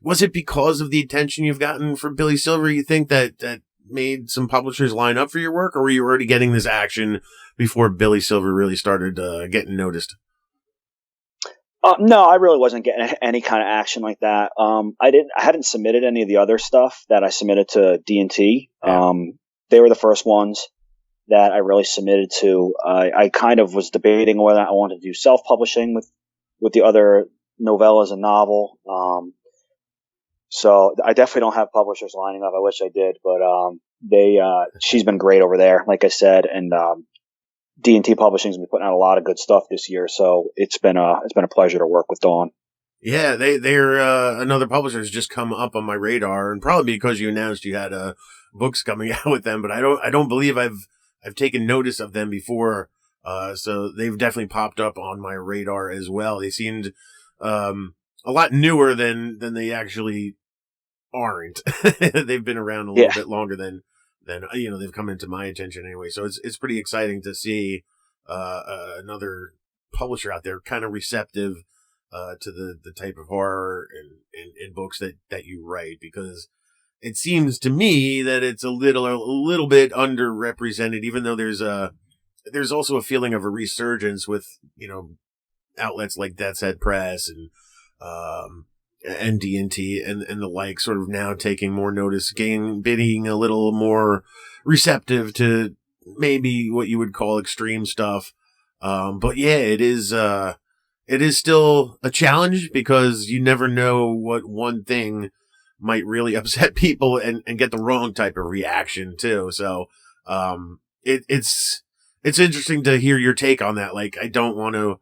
Was it because of the attention you've gotten from Billy Silver, you think, that made some publishers line up for your work, or were you already getting this action before Billy Silver really started getting noticed? No, I really wasn't getting any kind of action like that. I hadn't submitted any of the other stuff that I submitted to D&T. Yeah. They were the first ones that I really submitted to. I kind of was debating whether I wanted to do self-publishing with the other novellas and novel. So I definitely don't have publishers lining up. I wish I did, but she's been great over there, like I said, and D&T Publishing's been putting out a lot of good stuff this year, so it's been a pleasure to work with Dawn. Yeah, they're another publisher has just come up on my radar, and probably because you announced you had books coming out with them, but I don't believe I've taken notice of them before. So they've definitely popped up on my radar as well. They seemed a lot newer than they actually aren't. They've been around a little bit longer than they've come into my attention anyway. So it's pretty exciting to see another publisher out there kind of receptive to the type of horror and books that you write, because it seems to me that it's a little bit underrepresented, even though there's also a feeling of a resurgence with, outlets like Death's Head Press and D&T and the like, sort of now taking more notice, being a little more receptive to maybe what you would call extreme stuff. But yeah, it is still a challenge, because you never know what one thing might really upset people and get the wrong type of reaction too. So, it's interesting to hear your take on that. Like, I don't want to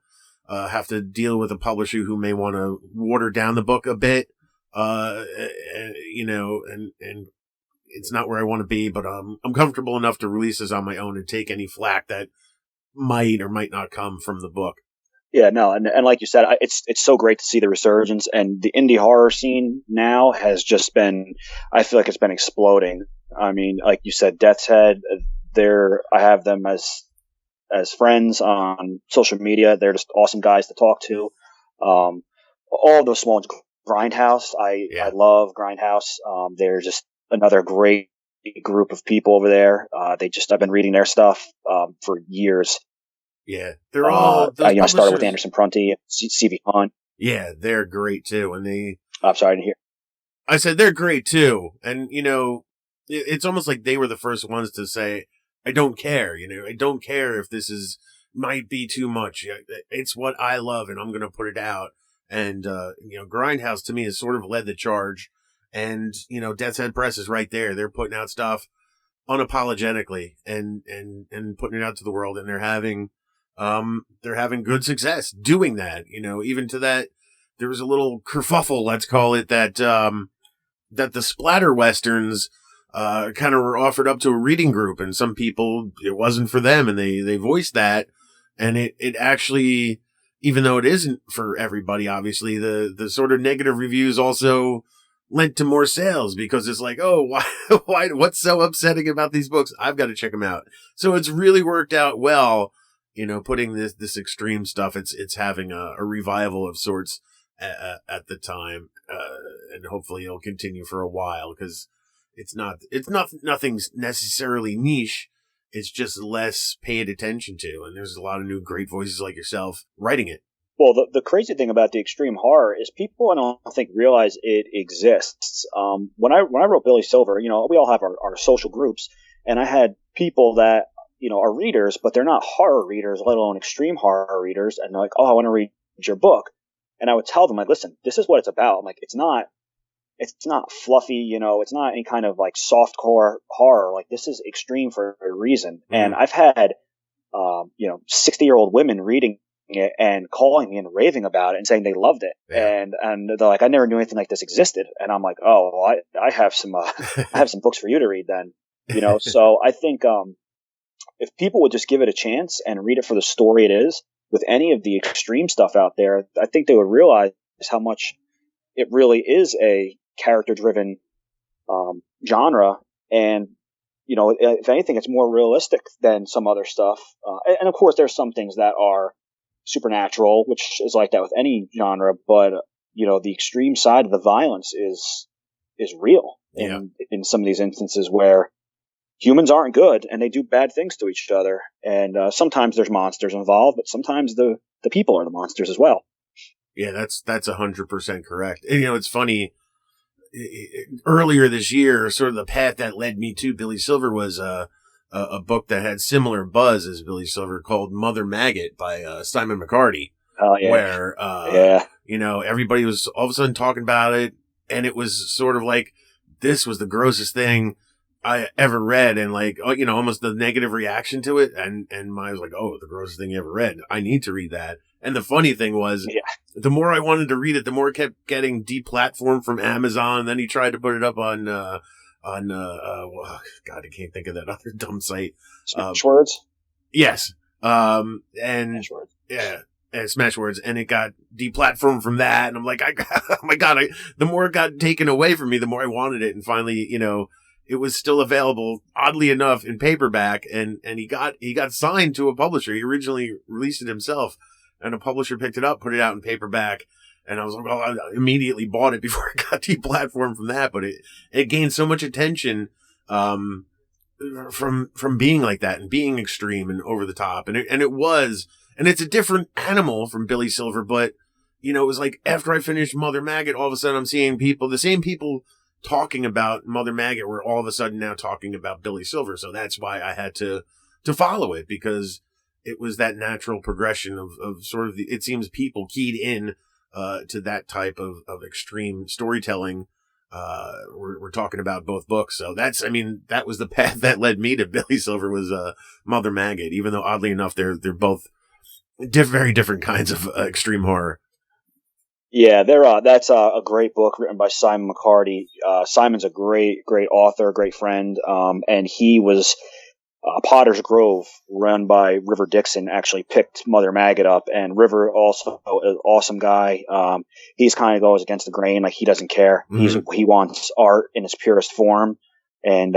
have to deal with a publisher who may want to water down the book a bit, and it's not where I want to be, but I'm comfortable enough to release this on my own and take any flack that might or might not come from the book. Yeah, no, and like you said, it's so great to see the resurgence, and the indie horror scene now has just been, I feel like it's been exploding. I mean, like you said, Death's Head, I have them as friends on social media. They're just awesome guys to talk to. All of those small Grindhouse, I love Grindhouse. They're just another great group of people over there. I've been reading their stuff for years. Yeah, they're all. I started with Anderson Prunty, C.V. Hunt. Yeah, they're great too, and I'm sorry, I didn't hear. I said they're great too, and it's almost like they were the first ones to say, "I don't care." I don't care if this might be too much. It's what I love, and I'm going to put it out. And Grindhouse to me has sort of led the charge, and Death's Head Press is right there. They're putting out stuff unapologetically and putting it out to the world, and they're having good success doing that. Even to that, there was a little kerfuffle, let's call it, that the splatter westerns kind of were offered up to a reading group, and some people, it wasn't for them, and they voiced that, and it actually, even though it isn't for everybody, obviously the sort of negative reviews also lent to more sales, because it's like, oh, why what's so upsetting about these books? I've got to check them out. So it's really worked out well. Putting this extreme stuff, it's having a revival of sorts at the time, and hopefully it'll continue for a while, because nothing's necessarily niche. It's just less paid attention to, and there's a lot of new great voices like yourself writing it. Well, the crazy thing about the extreme horror is people, I don't think, realize it exists. When I wrote Billy Silver, we all have our social groups, and I had people that are readers, but they're not horror readers, let alone extreme horror readers. And they're like, oh, I want to read your book. And I would tell them, like, listen, this is what it's about. I'm like, it's not fluffy, it's not any kind of like softcore horror. Like, this is extreme for a reason. Mm-hmm. And I've had, 60-year-old women reading it and calling me and raving about it and saying they loved it. Yeah. And they're like, I never knew anything like this existed. And I'm like, oh, well, I have some, I have some books for you to read then, So I think, if people would just give it a chance and read it for the story it is, with any of the extreme stuff out there, I think they would realize how much it really is a character-driven genre. And, if anything, it's more realistic than some other stuff. And of course, there's some things that are supernatural, which is like that with any genre. But, the extreme side of the violence is real in some of these instances where humans aren't good and they do bad things to each other. And sometimes there's monsters involved, but sometimes the people are the monsters as well. Yeah, that's 100% correct. And, it's funny. Earlier this year, sort of the path that led me to Billy Silver was a book that had similar buzz as Billy Silver, called Mother Maggot by Simon McCarty. Oh, yeah. Where, everybody was all of a sudden talking about it, and it was sort of like, this was the grossest thing I ever read, and like, almost the negative reaction to it. And I was like, oh, the grossest thing you ever read. I need to read that. And the funny thing was, the more I wanted to read it, the more it kept getting deplatformed from Amazon. And then he tried to put it up on God, I can't think of that other dumb site. Smashwords? Yes. And Smashwords. Yeah. Smashwords, and it got deplatformed from that. And I'm like, oh my God, the more it got taken away from me, the more I wanted it. And finally, it was still available, oddly enough, in paperback. And he got signed to a publisher. He originally released it himself, and a publisher picked it up, put it out in paperback. And I was like, well, I immediately bought it before it got deplatformed from that. But it gained so much attention, from being like that and being extreme and over the top. And it's a different animal from Billy Silver, but it was like after I finished Mother Maggot, all of a sudden I'm seeing the same people talking about Mother Maggot were all of a sudden now talking about Billy Silver. So that's why I had to follow it, because it was that natural progression of sort of it seems people keyed in to that type of extreme storytelling. We're talking about both books. So that was the path that led me to Billy Silver, was Mother Maggot, even though oddly enough, they're both very different kinds of extreme horror. Yeah, that's a great book written by Simon McCarty. Simon's a great author, great friend. And he was, Potter's Grove, run by River Dixon, actually picked Mother Maggot up, and River also an awesome guy. He's kind of goes against the grain, like he doesn't care. Mm-hmm. He wants art in its purest form, and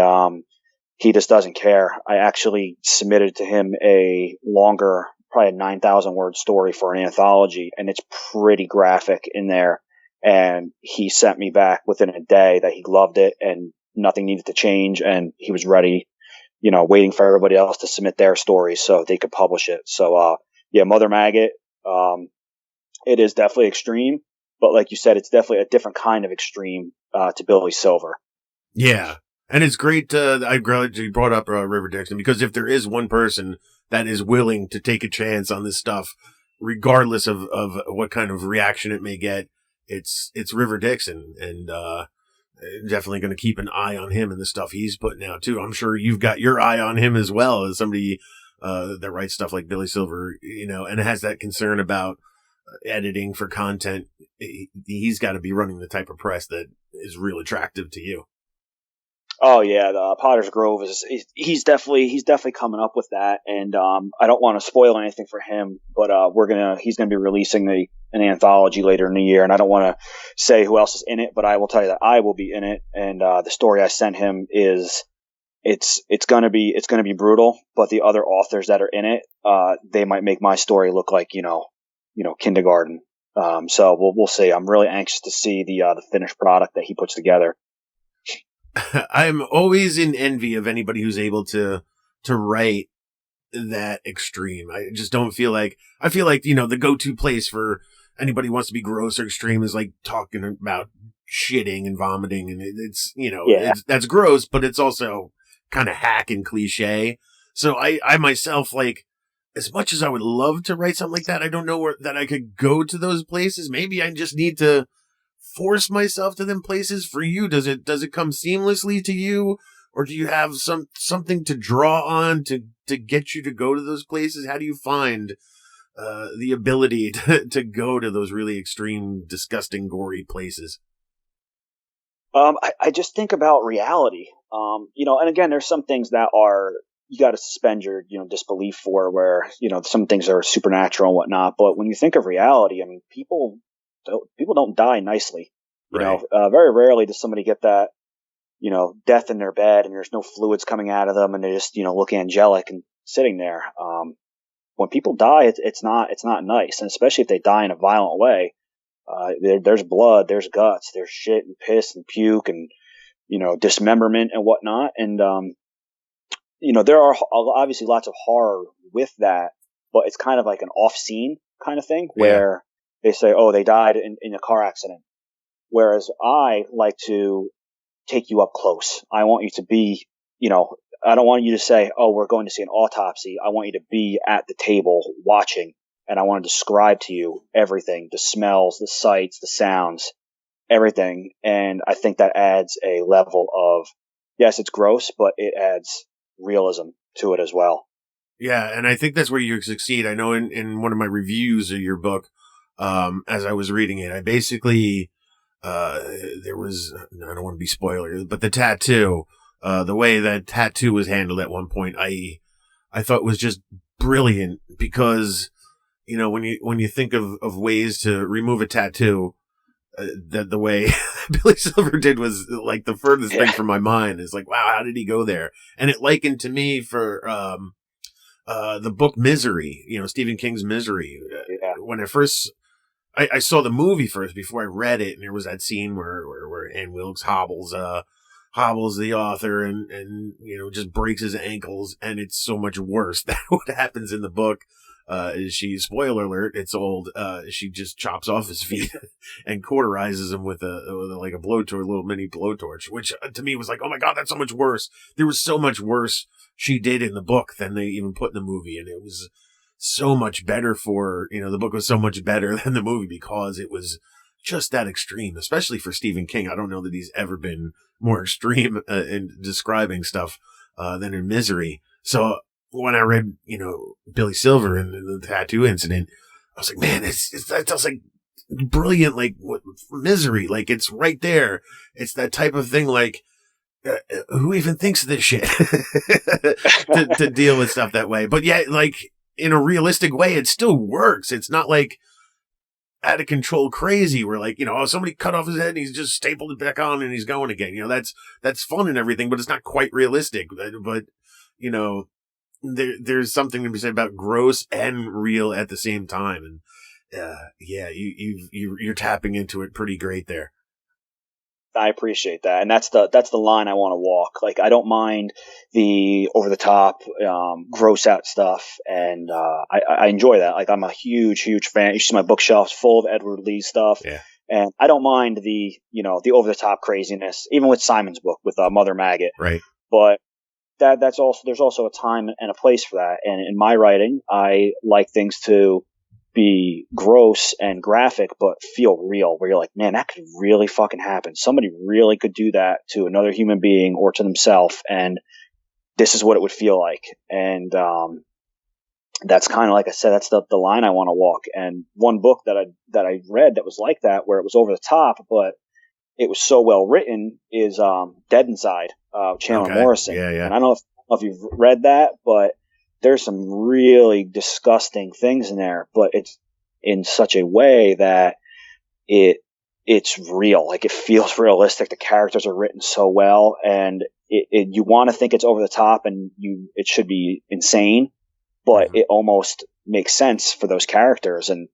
he just doesn't care. I actually submitted to him a longer, probably a 9,000 word story for an anthology, and it's pretty graphic in there. And he sent me back within a day that he loved it and nothing needed to change, and he was ready, waiting for everybody else to submit their stories so they could publish it. So, Mother Maggot, it is definitely extreme, but like you said, it's definitely a different kind of extreme, to Billy Silver. Yeah. And it's great. I'm glad you brought up River Dixon, because if there is one person that is willing to take a chance on this stuff, regardless of what kind of reaction it may get, it's River Dixon. And, definitely going to keep an eye on him and the stuff he's putting out too. I'm sure you've got your eye on him as well, as somebody that writes stuff like Billy Silver, and has that concern about editing for content. He's got to be running the type of press that is real attractive to you. Oh yeah, the Potter's Grove he's definitely coming up with that, and I don't want to spoil anything for him, but he's gonna be releasing an anthology later in the year, and I don't want to say who else is in it, but I will tell you that I will be in it, and the story I sent him is it's gonna be brutal, but the other authors that are in it, they might make my story look like kindergarten. So we'll see. I'm really anxious to see the finished product that he puts together. I'm always in envy of anybody who's able to write that extreme. I just don't feel like, the go-to place for anybody who wants to be gross or extreme is like talking about shitting and vomiting. And that's gross, but it's also kind of hack and cliche. So I myself, like, as much as I would love to write something like that, I don't know that I could go to those places. Maybe I just need to force myself to them places. For you, does it come seamlessly to you, or do you have something to draw on to get you to go to those places? How do you find the ability to go to those really extreme, disgusting, gory places? I just think about reality. And again, there's some things that you got to suspend your disbelief for, where some things are supernatural and whatnot. But when you think of reality, I mean, people don't die nicely. Right. Very rarely does somebody get that, death in their bed and there's no fluids coming out of them and they just, look angelic and sitting there. When people die, it's not nice. And especially if they die in a violent way, there's blood, there's guts, there's shit and piss and puke and, dismemberment and whatnot. And, there are obviously lots of horror with that, but it's kind of like an off scene kind of thing where they say, oh, they died in a car accident. Whereas I like to take you up close. I want you to be, I don't want you to say, oh, we're going to see an autopsy. I want you to be at the table watching, and I want to describe to you everything, the smells, the sights, the sounds, everything. And I think that adds a level of, yes, it's gross, but it adds realism to it as well. Yeah, and I think that's where you succeed. I know in one of my reviews of your book, as I was reading it, I basically, there was, I don't want to be spoiler, but the tattoo, the way that tattoo was handled at one point, I thought was just brilliant, because you know, when you think of ways to remove a tattoo, that the way Billy Silver did was like the furthest thing from my mind. Is like, wow, how did he go there? And it likened to me for the book Misery, you know, Stephen King's Misery. When I saw the movie first before I read it, and there was that scene where Ann Wilkes hobbles the author and you know, just breaks his ankles, and it's so much worse than what happens in the book. Spoiler alert, it's old. She just chops off his feet and cauterizes him with a blowtorch, a little mini blowtorch, which to me was like, oh my God, that's so much worse. There was so much worse she did in the book than they even put in the movie. And it was so much better the book was so much better than the movie because it was just that extreme, especially for Stephen King. I don't know that he's ever been more extreme in describing stuff than in Misery. So when I read, you know, Billy Silver and the tattoo incident, I was like, man, that sounds like brilliant, like Misery. Like, it's right there. It's that type of thing, like, who even thinks of this shit to deal with stuff that way? But yeah, like, in a realistic way, it still works. It's not like out of control crazy where, like, you know, somebody cut off his head and he's just stapled it back on and he's going again. You know, that's fun and everything, but it's not quite realistic. But you know, there's something to be said about gross and real at the same time. And you're tapping into it pretty great there. I appreciate that, and that's the line I want to walk. Like, I don't mind the over the top, gross out stuff, and I enjoy that. Like, I'm a huge fan. You see my bookshelf's full of Edward Lee stuff, and I don't mind the over the top craziness, even with Simon's book with Mother Maggot. Right. But there's also a time and a place for that. And in my writing, I like things to be gross and graphic, but feel real, where you're like, man, that could really fucking happen. Somebody really could do that to another human being or to themselves, and this is what it would feel like. And that's kind of, like I said, that's the line I want to walk. And one book that I read that was like that, where it was over the top, but it was so well written, is Dead Inside, Chandler Morrison. Yeah. And I don't know if you've read that, but there's some really disgusting things in there, but it's in such a way that it's real. Like, it feels realistic. The characters are written so well, and you want to think it's over the top and it should be insane, but it almost makes sense for those characters. And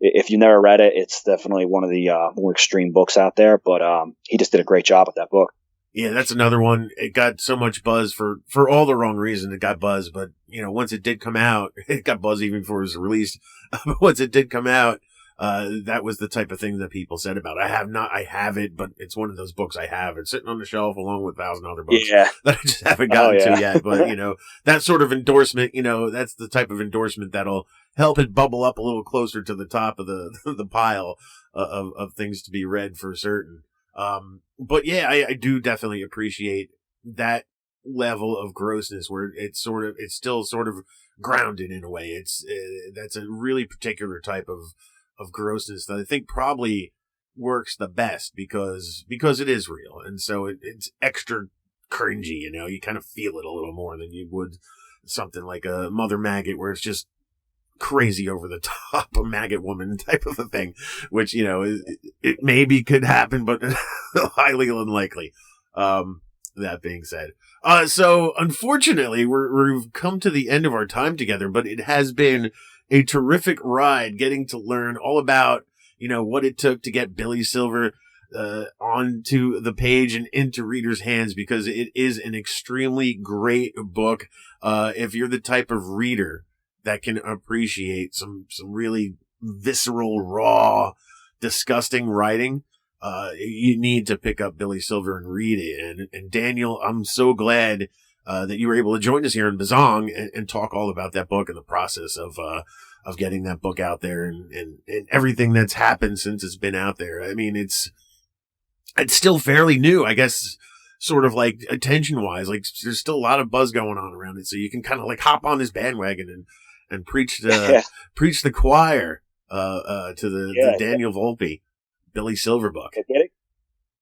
if you never read it, it's definitely one of the more extreme books out there, but he just did a great job with that book. Yeah, that's another one. It got so much buzz for all the wrong reasons. It got buzz, but you know, once it did come out, it got buzz even before it was released. But once it did come out, that was the type of thing that people said about it. I have it, but it's one of those books I have. It's sitting on the shelf along with 1,000 other books that I just haven't gotten to yet. But you know, that sort of endorsement, you know, that's the type of endorsement that'll help it bubble up a little closer to the top of the pile of things to be read for certain. But yeah, I do definitely appreciate that level of grossness where it's still sort of grounded in a way. That's a really particular type of grossness that I think probably works the best because it is real. And so it's extra cringy, you know, you kind of feel it a little more than you would something like a Mother Maggot, where it's just crazy over the top, a maggot woman type of a thing, which, you know, it maybe could happen, but highly unlikely. That being said, so unfortunately we've come to the end of our time together, but it has been a terrific ride getting to learn all about, you know, what it took to get Billy Silver onto the page and into readers' hands, because it is an extremely great book. If you're the type of reader that can appreciate some really visceral, raw, disgusting writing, you need to pick up Billy Silver and read it. And Daniel, I'm so glad that you were able to join us here in Bizzong and talk all about that book and the process of getting that book out there and everything that's happened since it's been out there. I mean, it's still fairly new, I guess, sort of like attention wise. Like, there's still a lot of buzz going on around it, so you can kind of like hop on this bandwagon and preach the choir to the Daniel Volpe Billy Silver book.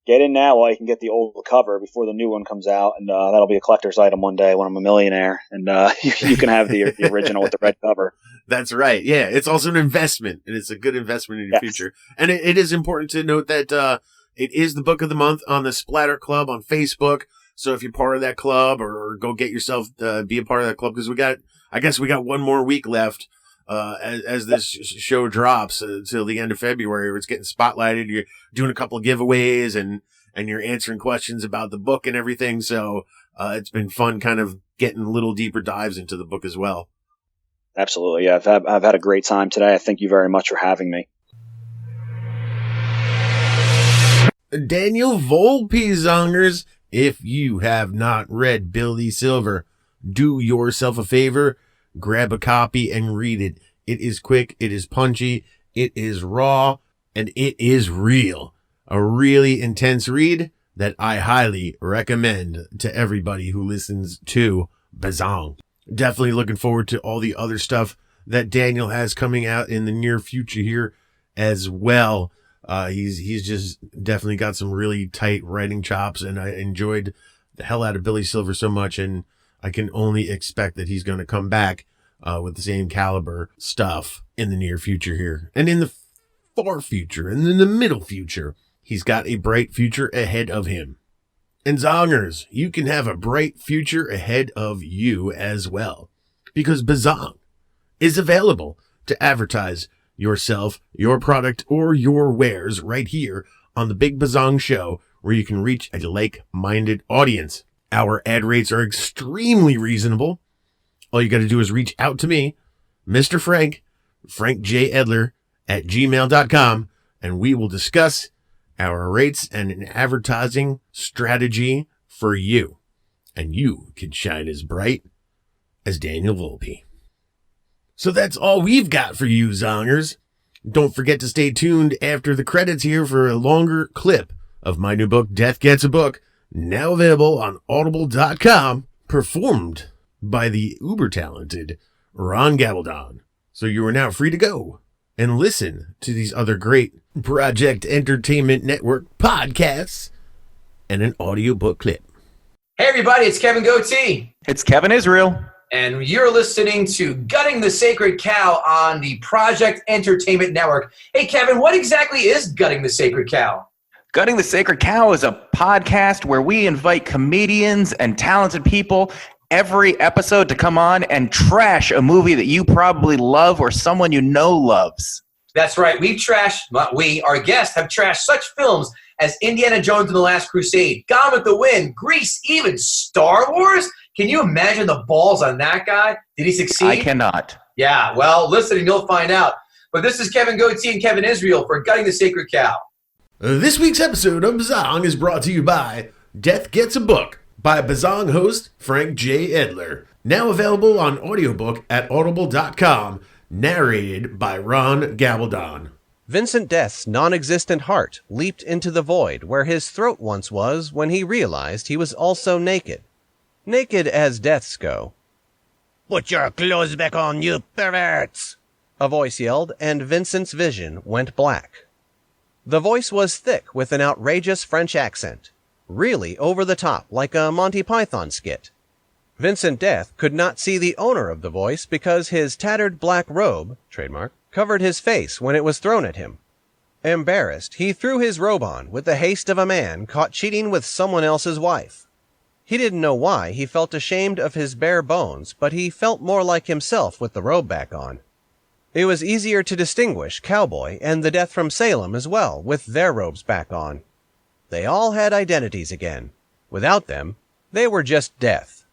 get in now while you can get the old cover before the new one comes out, and that'll be a collector's item one day when I'm a millionaire, and you can have the original with the red cover. That's right. Yeah, it's also an investment, and it's a good investment in your future. And it is important to note that it is the book of the month on the Splatter Club on Facebook. So if you're part of that club, or go get yourself be a part of that club, because we got one more week left as this show drops until the end of February, where it's getting spotlighted. You're doing a couple of giveaways and you're answering questions about the book and everything. So it's been fun, kind of getting little deeper dives into the book as well. Absolutely. Yeah, I've had a great time today. I thank you very much for having me. Daniel Volpe, Zongers. If you have not read Billy Silver, do yourself a favor, grab a copy and read it. It is quick, it is punchy, it is raw, and it is real. A really intense read that I highly recommend to everybody who listens to Bizzong. Definitely looking forward to all the other stuff that Daniel has coming out in the near future here as well. He's just definitely got some really tight writing chops, and I enjoyed the hell out of Billy Silver so much, and I can only expect that he's going to come back with the same caliber stuff in the near future here. And in the far future, and in the middle future, he's got a bright future ahead of him. And Zongers, you can have a bright future ahead of you as well, because Bizzong is available to advertise yourself, your product, or your wares right here on the Big Bizzong Show, where you can reach a like-minded audience. Our ad rates are extremely reasonable. All you got to do is reach out to me, Mr. Frank J. Edler, at gmail.com, and we will discuss our rates and an advertising strategy for you. And you can shine as bright as Daniel Volpe. So that's all we've got for you, Zongers. Don't forget to stay tuned after the credits here for a longer clip of my new book, Death Gets a Book, now available on audible.com, performed by the uber-talented Ron Gabaldon. So you are now free to go and listen to these other great Project Entertainment Network podcasts and an audiobook clip. Hey everybody, it's Kevin Goatee. It's Kevin Israel. And you're listening to Gutting the Sacred Cow on the Project Entertainment Network. Hey Kevin, what exactly is Gutting the Sacred Cow? Gutting the Sacred Cow is a podcast where we invite comedians and talented people every episode to come on and trash a movie that you probably love or someone you know loves. That's right. Our guests have trashed such films as Indiana Jones and the Last Crusade, Gone with the Wind, Grease, even Star Wars. Can you imagine the balls on that guy? Did he succeed? I cannot. Yeah, well, listen and you'll find out. But this is Kevin Goatee and Kevin Israel for Gutting the Sacred Cow. This week's episode of Bizzong is brought to you by Death Gets a Book by Bizzong host Frank J. Edler. Now available on audiobook at audible.com, narrated by Ron Gabaldon. Vincent Death's non-existent heart leaped into the void where his throat once was when he realized he was also naked. Naked as deaths go. "Put your clothes back on, you perverts!" a voice yelled, and Vincent's vision went black. The voice was thick with an outrageous French accent, really over the top like a Monty Python skit. Vincent Death could not see the owner of the voice because his tattered black robe, trademark, covered his face when it was thrown at him. Embarrassed, he threw his robe on with the haste of a man caught cheating with someone else's wife. He didn't know why he felt ashamed of his bare bones, but he felt more like himself with the robe back on. It was easier to distinguish Cowboy and the Death from Salem as well, with their robes back on. They all had identities again. Without them, they were just Death.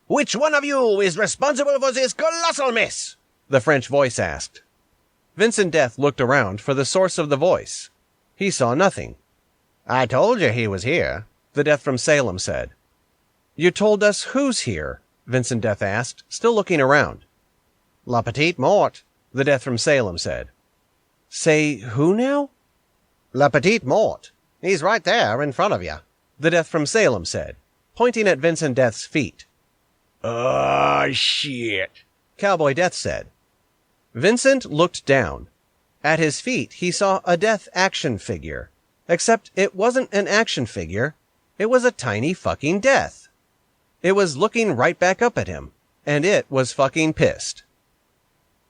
"Which one of you is responsible for this colossal mess?" the French voice asked. Vincent Death looked around for the source of the voice. He saw nothing. "I told you he was here," the Death from Salem said. "You told us who's here?" Vincent Death asked, still looking around. "La Petite Mort," the Death from Salem said. "Say who now?" "La Petite Mort. He's right there in front of you," the Death from Salem said, pointing at Vincent Death's feet. "Oh, shit," Cowboy Death said. Vincent looked down. At his feet he saw a Death action figure, Except it wasn't an action figure. It was a tiny fucking death. It was looking right back up at him, and it was fucking pissed.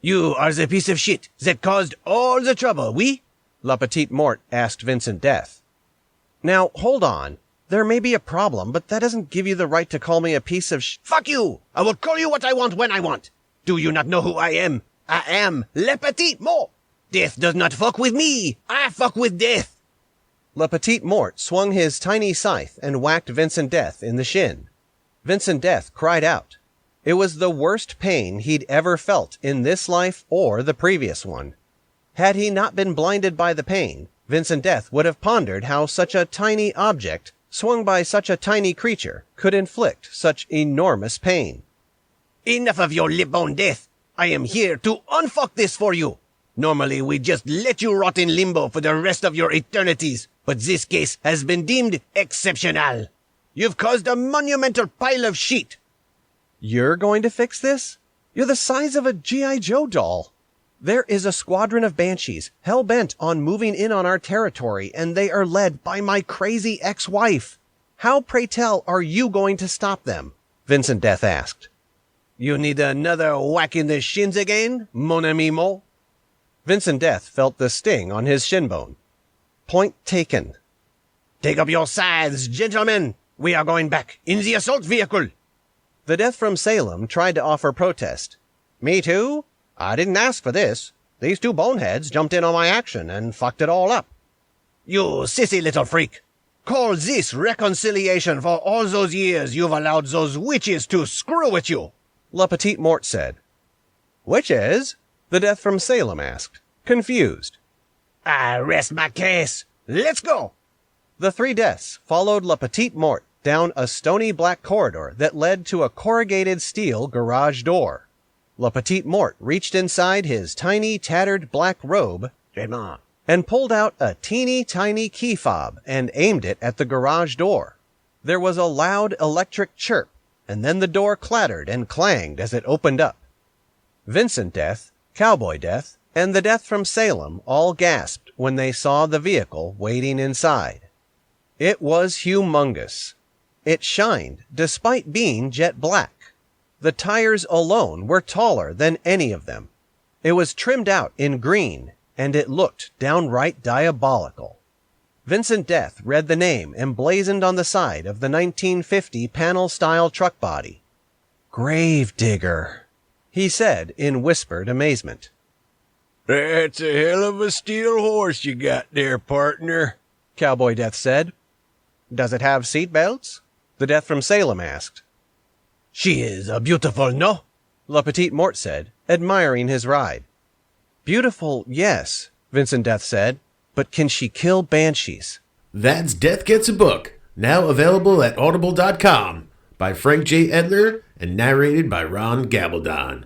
You are the piece of shit that caused all the trouble, oui? La Petite Mort asked Vincent Death. Now, hold on. There may be a problem, but that doesn't give you the right to call me a piece of Fuck you! I will call you what I want when I want. Do you not know who I am? I am Le Petite Mort. Death does not fuck with me. I fuck with death. La Petite Mort swung his tiny scythe and whacked Vincent Death in the shin. Vincent Death cried out. It was the worst pain he'd ever felt in this life or the previous one. Had he not been blinded by the pain, Vincent Death would have pondered how such a tiny object, swung by such a tiny creature, could inflict such enormous pain. Enough of your lip-bone death. I am here to unfuck this for you. Normally, we just let you rot in limbo for the rest of your eternities, but this case has been deemed exceptional. You've caused a monumental pile of shit. You're going to fix this? You're the size of a G.I. Joe doll. There is a squadron of banshees hell-bent on moving in on our territory, and they are led by my crazy ex-wife. How, pray tell, are you going to stop them? Vincent Death asked. You need another whack in the shins again, mon ami mo? Vincent Death felt the sting on his shin bone. Point taken. Take up your scythes, gentlemen. We are going back in the assault vehicle. The Death from Salem tried to offer protest. Me too? I didn't ask for this. These two boneheads jumped in on my action and fucked it all up. You sissy little freak. Call this reconciliation for all those years you've allowed those witches to screw with you. La Petite Mort said. Witches? The Death from Salem asked, confused. I rest my case. Let's go. The three Deaths followed La Petite Mort down a stony black corridor that led to a corrugated steel garage door. La Petite Mort reached inside his tiny, tattered black robe and pulled out a teeny tiny key fob and aimed it at the garage door. There was a loud electric chirp, and then the door clattered and clanged as it opened up. Vincent Death, Cowboy Death, and the Death from Salem all gasped when they saw the vehicle waiting inside. It was humongous. It shined despite being jet black. The tires alone were taller than any of them. It was trimmed out in green, and it looked downright diabolical. Vincent Death read the name emblazoned on the side of the 1950 panel-style truck body. Gravedigger, he said in whispered amazement. That's a hell of a steel horse you got there, partner, Cowboy Death said. Does it have seat belts? The Death from Salem asked. She is a beautiful, no? La Petite Mort said, admiring his ride. Beautiful, yes, Vincent Death said, but can she kill banshees? That's Death Gets a Book, now available at audible.com by Frank J. Edler and narrated by Ron Gabaldon.